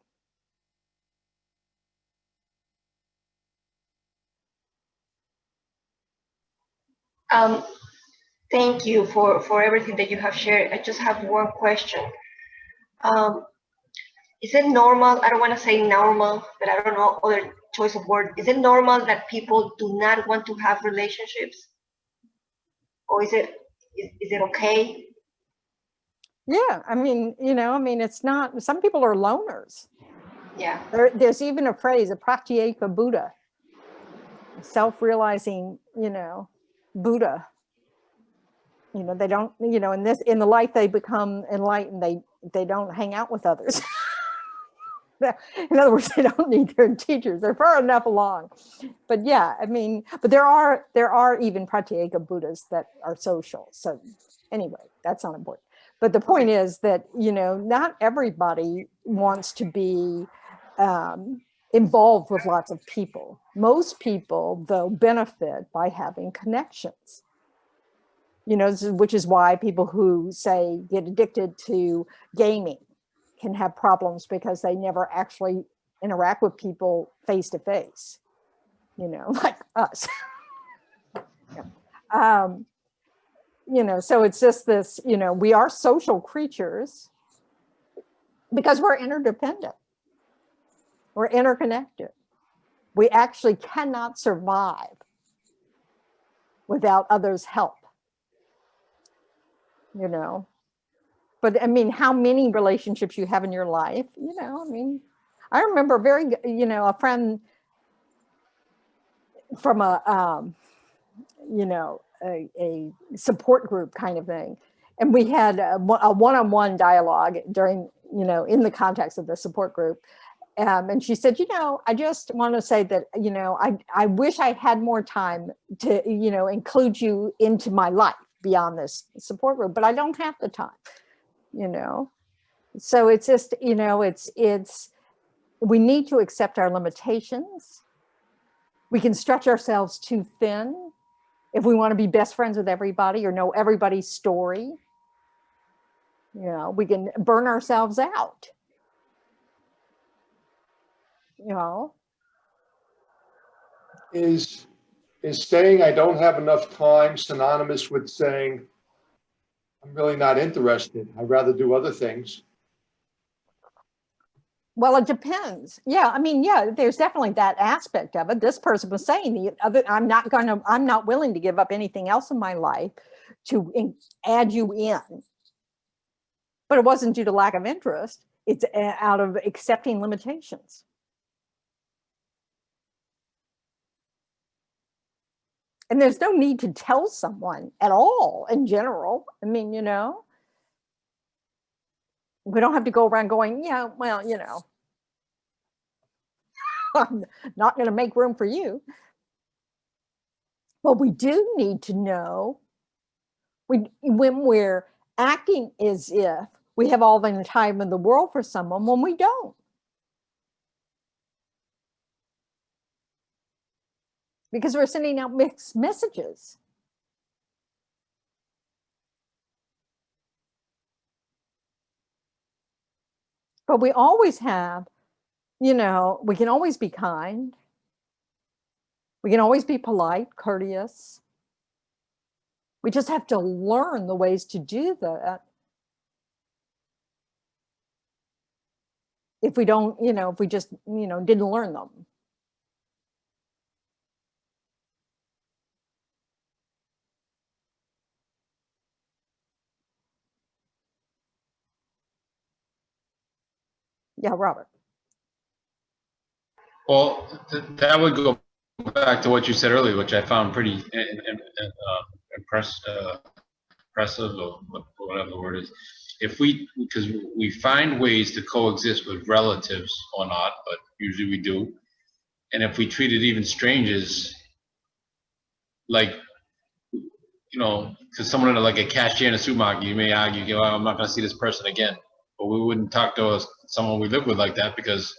Thank you for everything that you have shared. I just have one question. Is it normal? I don't want to say normal, but I don't know other choice of word. Is it normal that people do not want to have relationships? Or is it okay? Yeah, I mean, it's not, some people are loners. Yeah. There's even a phrase, a pratyeka Buddha, self-realizing, Buddha. They don't, in the life they become enlightened, they don't hang out with others. In other words, they don't need their teachers. They're far enough along. But yeah, but there are even pratyeka Buddhas that are social. So anyway, that's not important. But the point is that, not everybody wants to be involved with lots of people. Most people, though, benefit by having connections. Which is why people who, say, get addicted to gaming can have problems, because they never actually interact with people face to face, like us. So it's just this, we are social creatures because we're interdependent. We're interconnected. We actually cannot survive without others' help. But how many relationships you have in your life, I remember a friend from a support group kind of thing. And we had a one-on-one dialogue during, in the context of the support group. And she said, I just want to say that, I wish I had more time to, include you into my life beyond this support group, but I don't have the time, So it's just, we need to accept our limitations. We can stretch ourselves too thin if we want to be best friends with everybody or know everybody's story. We can burn ourselves out. Is saying I don't have enough time synonymous with saying I'm really not interested? I'd rather do other things. Well, it depends. Yeah, there's definitely that aspect of it. This person was saying the other, I'm not willing to give up anything else in my life to add you in. But it wasn't due to lack of interest. It's out of accepting limitations. And there's no need to tell someone at all in general. We don't have to go around going, yeah, well, I'm not going to make room for you. But we do need to know when we're acting as if we have all the time in the world for someone when we don't. Because we're sending out mixed messages. But we always have, we can always be kind. We can always be polite, courteous. We just have to learn the ways to do that. If we don't, if we just, didn't learn them. Yeah, Robert. Well, that would go back to what you said earlier, which I found pretty impressive, or whatever the word is. because we find ways to coexist with relatives or not, but usually we do. And if we treated even strangers like, because someone like a cashier in a supermarket, you may argue, I'm not going to see this person again. But we wouldn't talk to someone we live with like that because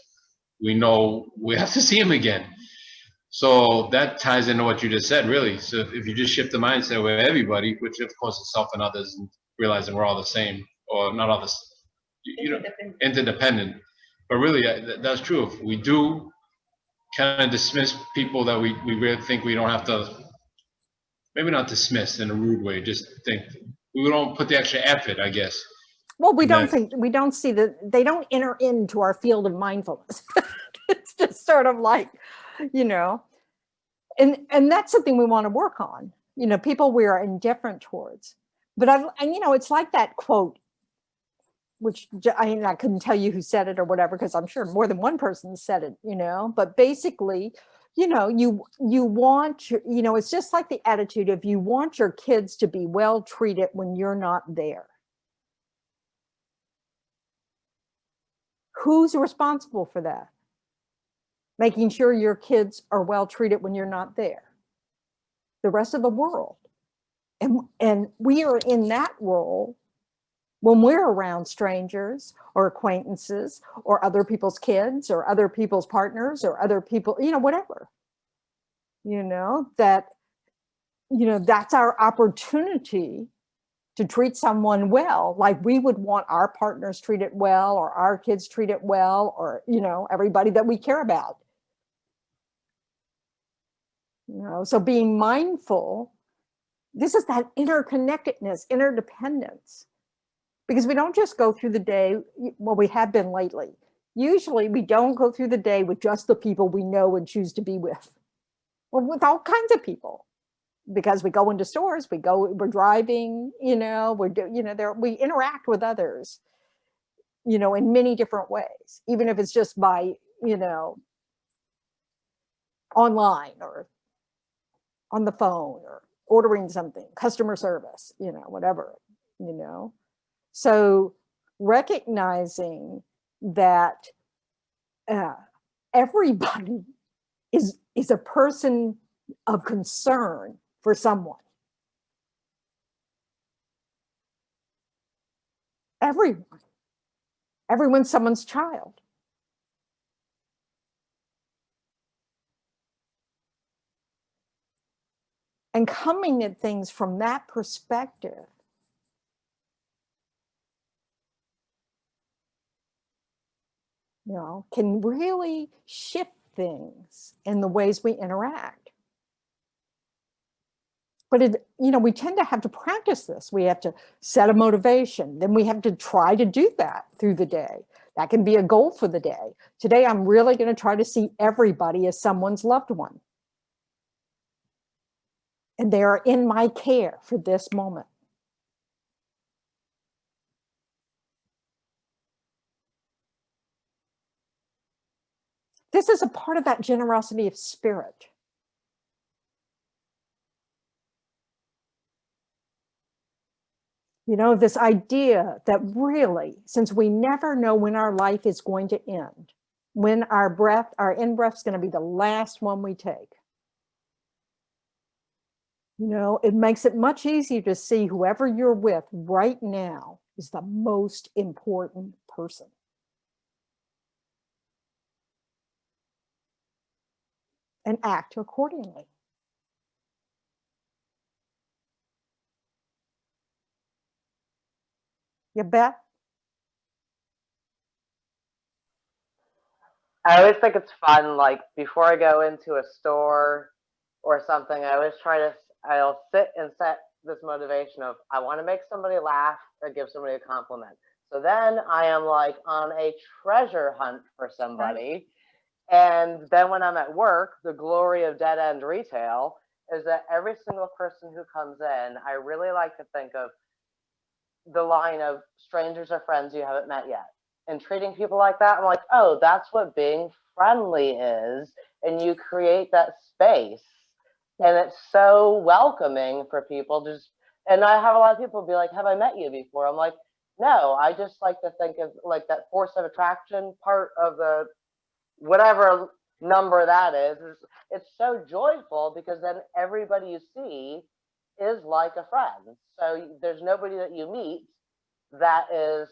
we know we have to see him again. So that ties into what you just said, really. So if you just shift the mindset with everybody, which of course is self and others, and realizing we're all the same, or not all interdependent. But really, that's true. If we do kind of dismiss people that we really think we don't have to, maybe not dismiss in a rude way, just think we don't put the extra effort, I guess. Well, we don't see that they don't enter into our field of mindfulness. It's just sort of like, and that's something we want to work on, people we are indifferent towards. But it's like that quote, which I couldn't tell you who said it or whatever, because I'm sure more than one person said it, but basically, you want, it's just like the attitude of you want your kids to be well treated when you're not there. Who's responsible for that? Making sure your kids are well treated when you're not there. The rest of the world. And we are in that role when we're around strangers or acquaintances or other people's kids or other people's partners or other people, whatever. That's our opportunity to treat someone well, like we would want our partners treated well, or our kids treated well, or, everybody that we care about. So being mindful, this is that interconnectedness, interdependence, because we don't just go through the day, well, we have been lately. Usually we don't go through the day with just the people we know and choose to be with, or with all kinds of people. Because we go into stores, we're driving, we interact with others, in many different ways, even if it's just by, online or on the phone or ordering something, customer service, whatever, So recognizing that everybody is a person of concern for someone. Everyone's someone's child. And coming at things from that perspective can really shift things in the ways we interact. But we tend to have to practice this. We have to set a motivation. Then we have to try to do that through the day. That can be a goal for the day. Today, I'm really going to try to see everybody as someone's loved one. And they are in my care for this moment. This is a part of that generosity of spirit. This idea that really, since we never know when our life is going to end, when our in-breath is going to be the last one we take, it makes it much easier to see whoever you're with right now is the most important person. And act accordingly. You bet. I always think it's fun, like before I go into a store or something, I'll sit and set this motivation of, I want to make somebody laugh or give somebody a compliment. So then I am like on a treasure hunt for somebody. Right. And then when I'm at work, the glory of dead end retail is that every single person who comes in, I really like to think of the line of strangers are friends you haven't met yet. And treating people like that, I'm like, oh, that's what being friendly is. And you create that space. And it's so welcoming for people. And I have a lot of people be like, have I met you before? I'm like, No, I just like to think of like that force of attraction part of the whatever number that is. It's so joyful because then everybody you see is like a friend. So there's nobody that you meet that is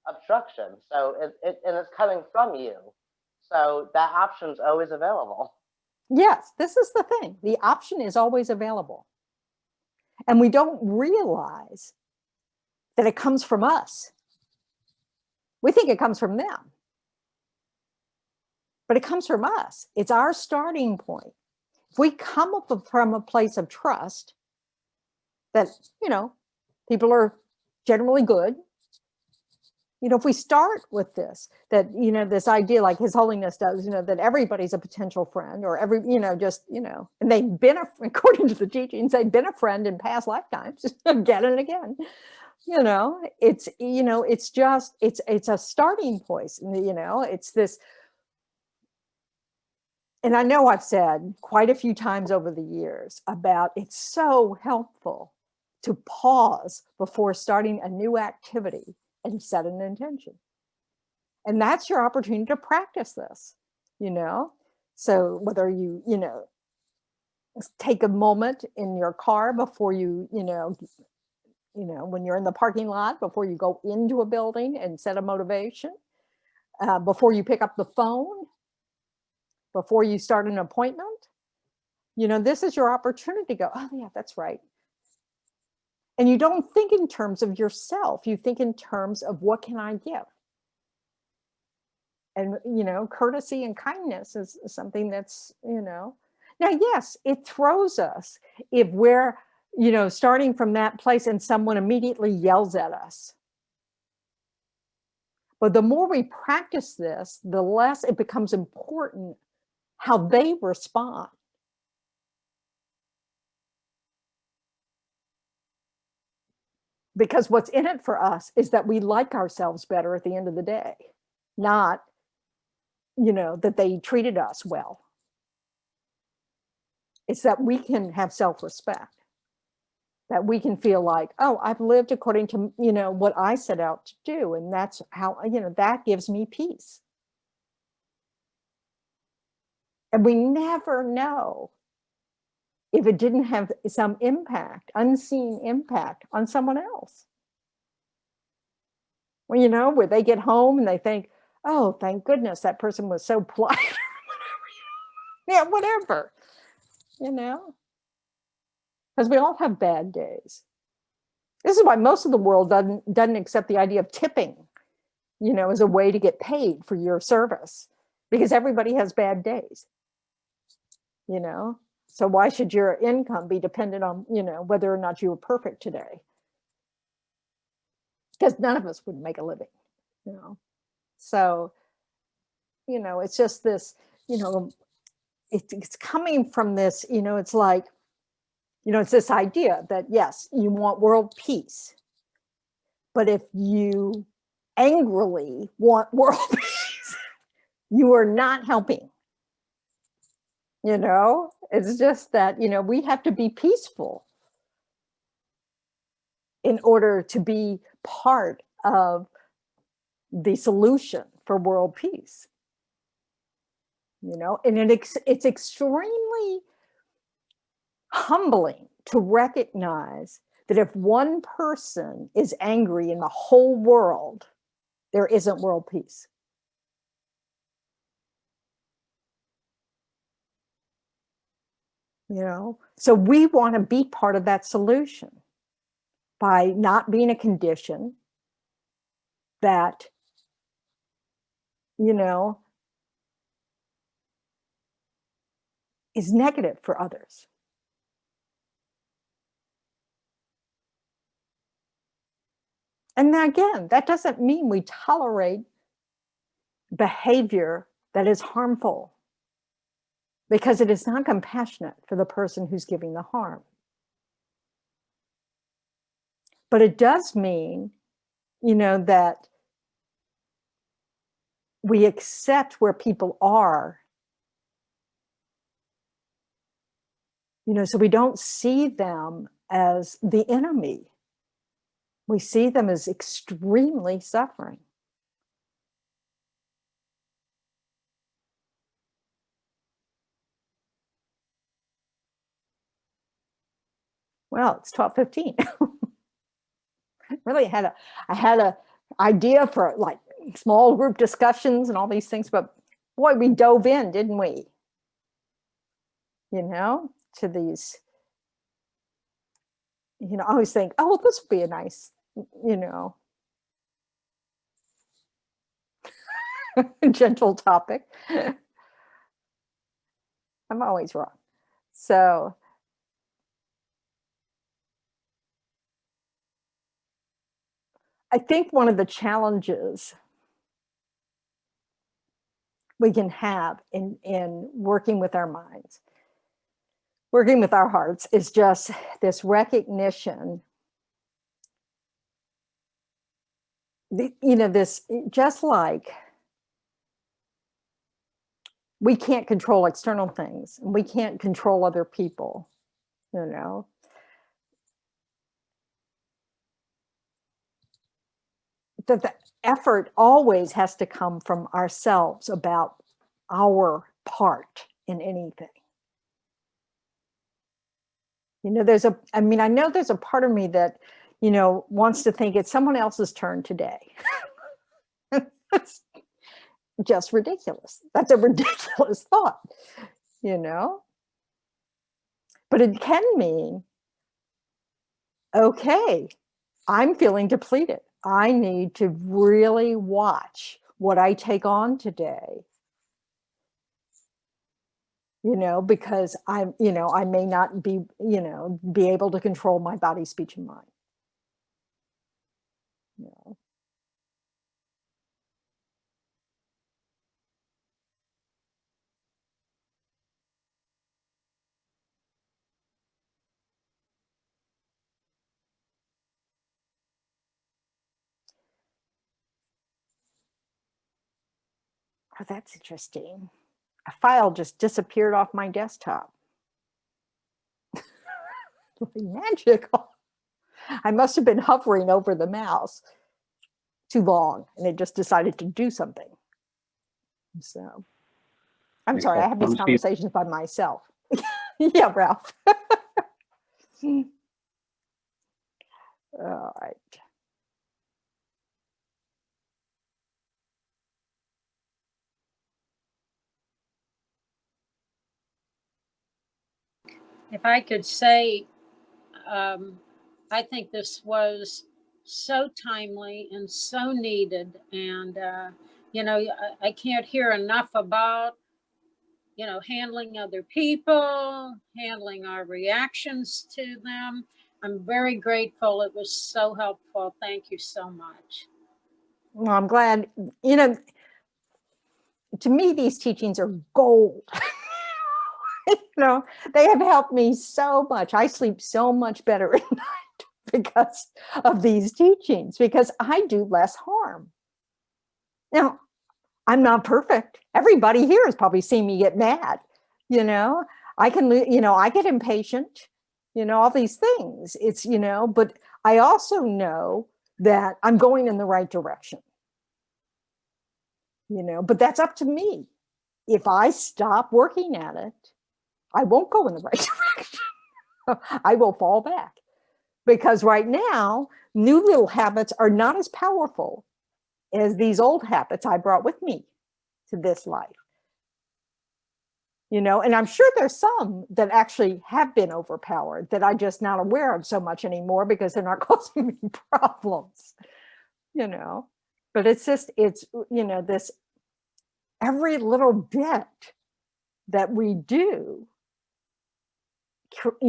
obstruction. So and it's coming from you. So that option's always available. Yes, this is the thing. The option is always available. And we don't realize that it comes from us. We think it comes from them. But it comes from us. It's our starting point. If we come up from a place of trust that, you know, people are generally good, you know, if we start with this, that, you know, this idea like His Holiness does, you know, that everybody's a potential friend or every, you know, just, you know, and they've been, according to the teachings, they've been a friend in past lifetimes again and again. You know, it's, you know, it's just, it's a starting point, you know, it's this. And I know I've said quite a few times over the years about it's so helpful to pause before starting a new activity and set an intention. And that's your opportunity to practice this, you know? So whether you know, take a moment in your car before you know, when you're in the parking lot, before you go into a building and set a motivation, before you pick up the phone, before you start an appointment, you know, this is your opportunity to go, oh yeah, that's right. And you don't think in terms of yourself, you think in terms of what can I give? And, you know, courtesy and kindness is something that's, you know, now, yes, it throws us if we're, you know, starting from that place and someone immediately yells at us. But the more we practice this, the less it becomes important how they respond. Because what's in it for us is that we like ourselves better at the end of the day, not, you know, that they treated us well. It's that we can have self-respect, that we can feel like, oh, I've lived according to, you know, what I set out to do. And that's how, you know, that gives me peace. And we never know if it didn't have some impact, unseen impact on someone else. Well, you know, where they get home and they think, oh, thank goodness that person was so polite. Yeah, whatever, you know, because we all have bad days. This is why most of the world doesn't accept the idea of tipping, you know, as a way to get paid for your service, because everybody has bad days, you know. So why should your income be dependent on, you know, whether or not you were perfect today? Because none of us would make a living, you know. So, you know, it's just this, you know, it's coming from this, you know, it's like, you know, it's this idea that, yes, you want world peace. But if you angrily want world peace, you are not helping. You know, it's just that, you know, we have to be peaceful in order to be part of the solution for world peace. You know, and it's extremely humbling to recognize that if one person is angry in the whole world, there isn't world peace. You know, so we want to be part of that solution by not being a condition that, you know, is negative for others. And again, that doesn't mean we tolerate behavior that is harmful, because it is not compassionate for the person who's giving the harm. But it does mean, you know, that we accept where people are, you know, so we don't see them as the enemy. We see them as extremely suffering. Well, it's 12:15. Really I had a idea for like small group discussions and all these things, but boy, we dove in, didn't we? You know, to these, I always think, oh, well, this would be a nice, gentle topic. I'm always wrong. So I think one of the challenges we can have in working with our minds, working with our hearts, is just this recognition, this, just like we can't control external things, and we can't control other people, that the effort always has to come from ourselves about our part in anything. I know there's a part of me that, wants to think it's someone else's turn today. That's just ridiculous. That's a ridiculous thought, But it can mean, okay, I'm feeling depleted. I need to really watch what I take on today, because I may not be able to control my body, speech, and mind. Oh, that's interesting. A file just disappeared off my desktop. Magical. I must have been hovering over the mouse too long, and it just decided to do something. So, I'm sorry, I have these conversations by myself. Yeah, Ralph. All right. If I could say, I think this was so timely and so needed. And, I can't hear enough about, handling other people, handling our reactions to them. I'm very grateful. It was so helpful. Thank you so much. Well, I'm glad, to me, these teachings are gold. They have helped me so much. I sleep so much better at night because of these teachings, because I do less harm. Now, I'm not perfect. Everybody here has probably seen me get mad. I can, I get impatient, all these things. It's, but I also know that I'm going in the right direction. But that's up to me. If I stop working at it, I won't go in the right direction. I will fall back, because right now, new little habits are not as powerful as these old habits I brought with me to this life. And I'm sure there's some that actually have been overpowered that I'm just not aware of so much anymore because they're not causing me problems, but it's just, this every little bit that we do,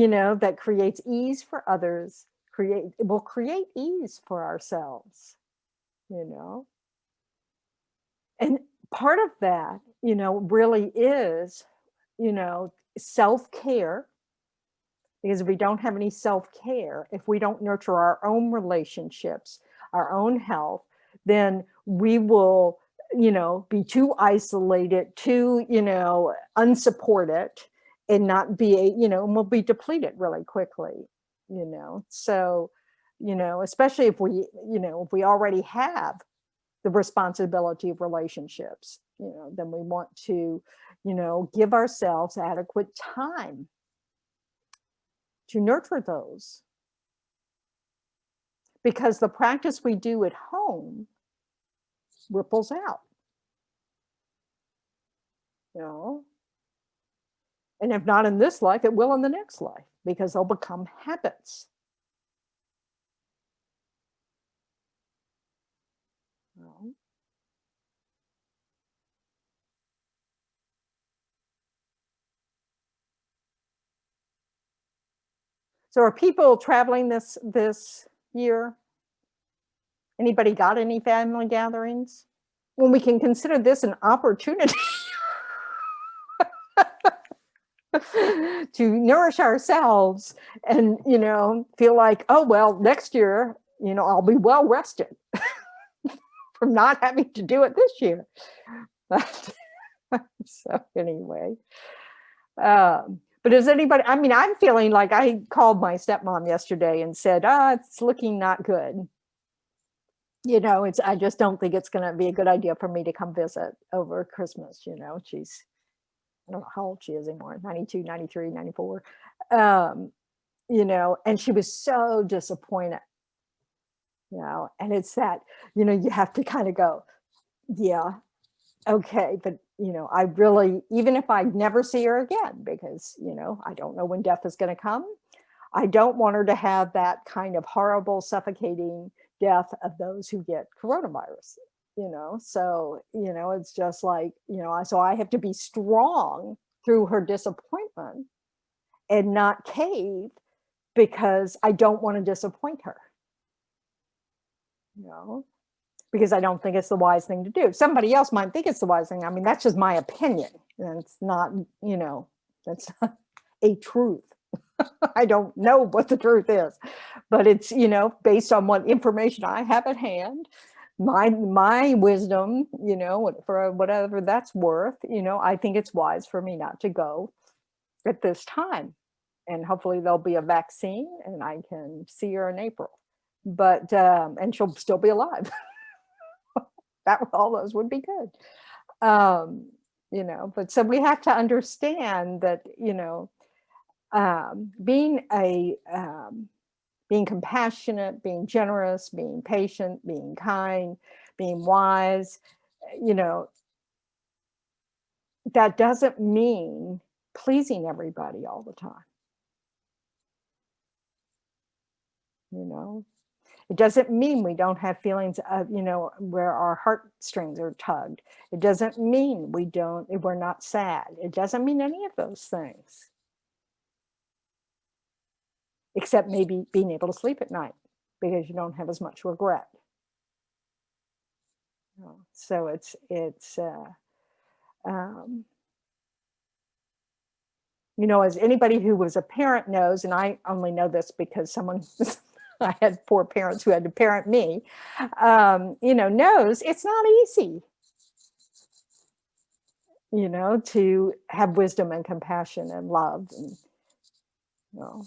that creates ease for others, will create ease for ourselves, and part of that, really is, self-care, because if we don't have any self-care, if we don't nurture our own relationships, our own health, then we will, be too isolated, too, unsupported, and not be, and we'll be depleted really quickly, So you know, especially if we, you know, if we already have the responsibility of relationships, you know, then we want to, you know, give ourselves adequate time to nurture those. Because the practice we do at home ripples out, you know. And if not in this life, it will in the next life, because they'll become habits. You know? So are people traveling this year? Anybody got any family gatherings? When we can consider this an opportunity to nourish ourselves and, you know, feel like, oh, well, next year, you know, I'll be well rested from not having to do it this year. So anyway, but is anybody, I mean, I'm feeling like I called my stepmom yesterday and said, it's looking not good. You know, I just don't think it's going to be a good idea for me to come visit over Christmas. You know, she's, I don't know how old she is anymore, 92, 93, 94. You know, and she was so disappointed, you know, and it's that, you know, you have to kind of go, yeah, okay, but, you know, I really, even if I never see her again, because, you know, I don't know when death is going to come, I don't want her to have that kind of horrible, suffocating death of those who get coronavirus, you know. So, you know, it's just like, you know, so I have to be strong through her disappointment and not cave, because I don't want to disappoint her, you know, because I don't think it's the wise thing to do. Somebody else might think it's the wise thing. I mean, that's just my opinion, and it's not, you know, that's not a truth. I don't know what the truth is, but it's, you know, based on what information I have at hand, my wisdom, you know, for whatever that's worth, you know, I think it's wise for me not to go at this time. And hopefully there'll be a vaccine and I can see her in April, but, and she'll still be alive. All those would be good. You know, but so we have to understand that, you know, being compassionate, being generous, being patient, being kind, being wise, you know, that doesn't mean pleasing everybody all the time. You know, it doesn't mean we don't have feelings of, you know, where our heartstrings are tugged. It doesn't mean we're not sad. It doesn't mean any of those things. Except maybe being able to sleep at night because you don't have as much regret. So it's you know, as anybody who was a parent knows, and I only know this because I had poor parents who had to parent me, you know, knows it's not easy, you know, to have wisdom and compassion and love, and, you know,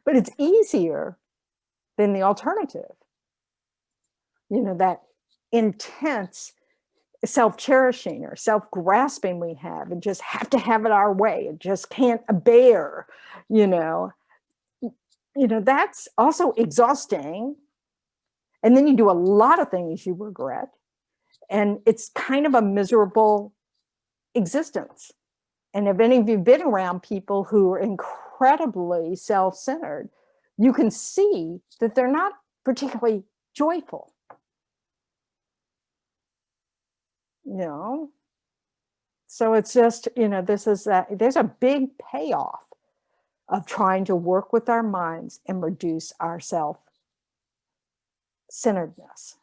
but it's easier than the alternative, you know, that intense self-cherishing or self-grasping we have and just have to have it our way and just can't bear, you know, that's also exhausting. And then you do a lot of things you regret, and it's kind of a miserable existence. And if any of you've been around people who are incredibly self-centered, you can see that they're not particularly joyful. You know, so it's just, you know, there's a big payoff of trying to work with our minds and reduce our self-centeredness.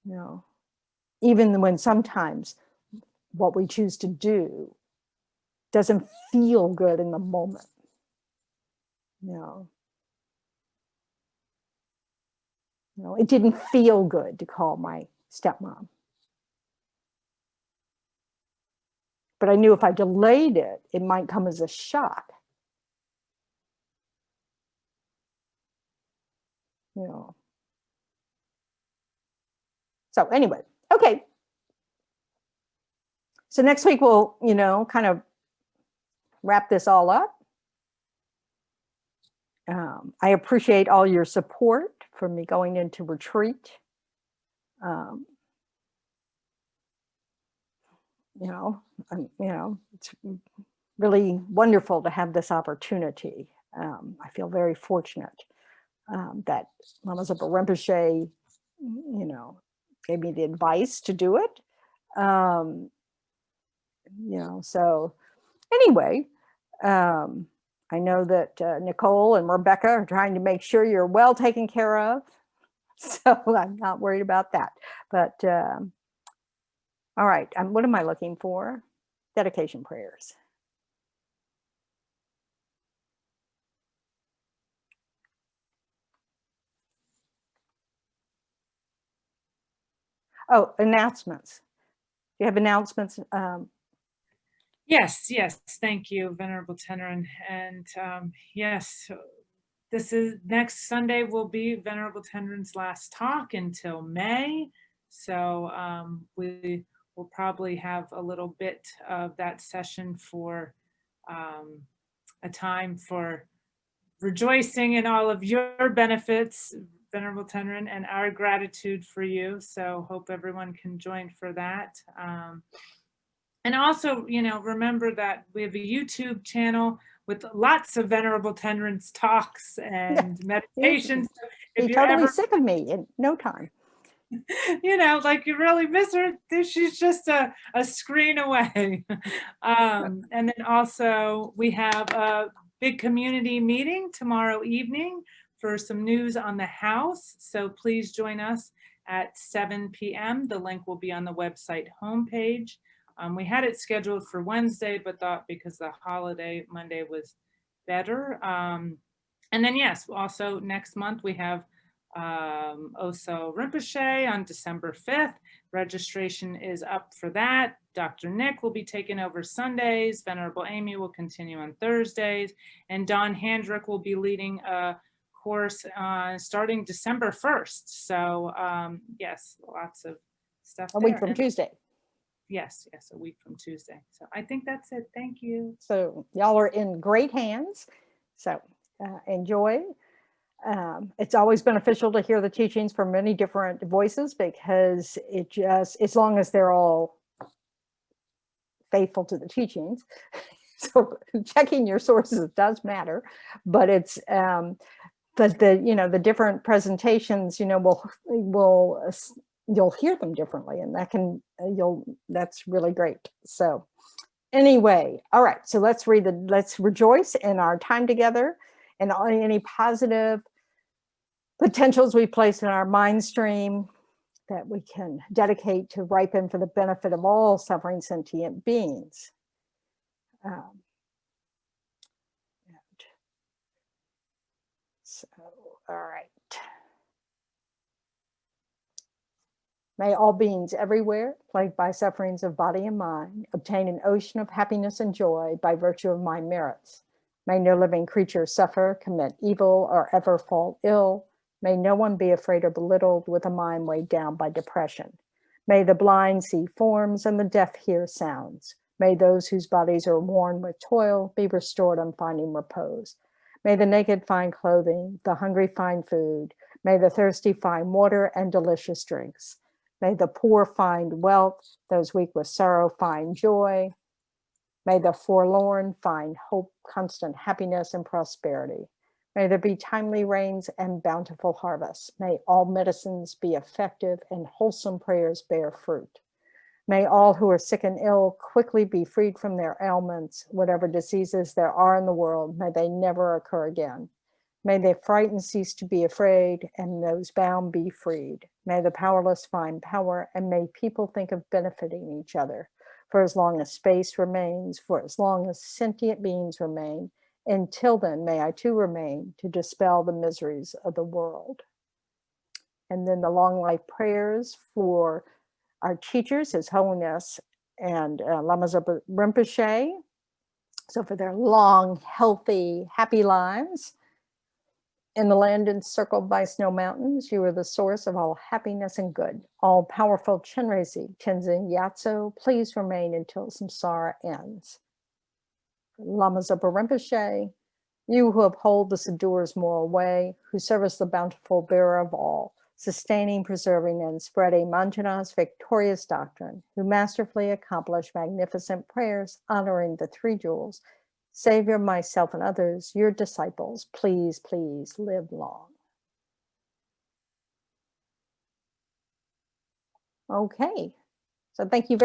You know, even when sometimes what we choose to do doesn't feel good in the moment. You know, it didn't feel good to call my stepmom. But I knew if I delayed it, it might come as a shock. you know. So anyway, okay. So next week we'll, you know, kind of wrap this all up. I appreciate all your support for me going into retreat. You know, it's really wonderful to have this opportunity. I feel very fortunate that Lama Zopa Rinpoche, you know, gave me the advice to do it. You know, so anyway, I know that Nicole and Rebecca are trying to make sure you're well taken care of. So I'm not worried about that. But all right, what am I looking for? Dedication prayers. Oh, announcements. Do you have announcements? Yes, thank you, Venerable Tendron. And yes, this is next Sunday will be Venerable Tendron's last talk until May. So we will probably have a little bit of that session for a time for rejoicing in all of your benefits, Venerable Tendron, and our gratitude for you. So hope everyone can join for that. And also, you know, remember that we have a YouTube channel with lots of Venerable Tendron's talks and meditations. You're totally sick of me in no time. You know, like you really miss her. She's just a screen away. And then also we have a big community meeting tomorrow evening for some news on the house. So please join us at 7 p.m. The link will be on the website homepage. We had it scheduled for Wednesday, but thought because the holiday Monday was better. And then yes, also next month we have Oso Rinpoche on December 5th. Registration is up for that. Dr. Nick will be taking over Sundays. Venerable Amy will continue on Thursdays. And Don Handrick will be leading a course starting December 1st. So yes, lots of stuff A week from Tuesday. Yes, a week from Tuesday. So I think that's it. Thank you. So y'all are in great hands. So enjoy. It's always beneficial to hear the teachings from many different voices because it just, as long as they're all faithful to the teachings. So checking your sources does matter, but it's the different presentations, you know, you'll hear them differently, and that's really great. So anyway, all right, so let's rejoice in our time together and any positive potentials we place in our mind stream that we can dedicate to ripen for the benefit of all suffering sentient beings. So, all right. May all beings everywhere, plagued by sufferings of body and mind, obtain an ocean of happiness and joy by virtue of my merits. May no living creature suffer, commit evil, or ever fall ill. May no one be afraid or belittled with a mind weighed down by depression. May the blind see forms and the deaf hear sounds. May those whose bodies are worn with toil be restored on finding repose. May the naked find clothing, the hungry find food. May the thirsty find water and delicious drinks. May the poor find wealth, those weak with sorrow find joy. May the forlorn find hope, constant happiness, and prosperity. May there be timely rains and bountiful harvests. May all medicines be effective and wholesome prayers bear fruit. May all who are sick and ill quickly be freed from their ailments. Whatever diseases there are in the world, may they never occur again. May the frightened cease to be afraid, and those bound be freed. May the powerless find power, and may people think of benefiting each other. For as long as space remains, for as long as sentient beings remain, until then may I too remain to dispel the miseries of the world. And then the long life prayers for our teachers, His Holiness and Lama Zopa Rinpoche. So for their long, healthy, happy lives. In the land encircled by snow mountains, you are the source of all happiness and good. All powerful Chenrezig, Tenzin Gyatso, please remain until samsara ends. Lama Zopa Rinpoche, you who uphold the Sadhgur's moral way, who serve as the bountiful bearer of all, sustaining, preserving, and spreading Manjana's victorious doctrine, who masterfully accomplish magnificent prayers honoring the three jewels, Savior, myself, and others, your disciples, please, please live long. Okay, so thank you very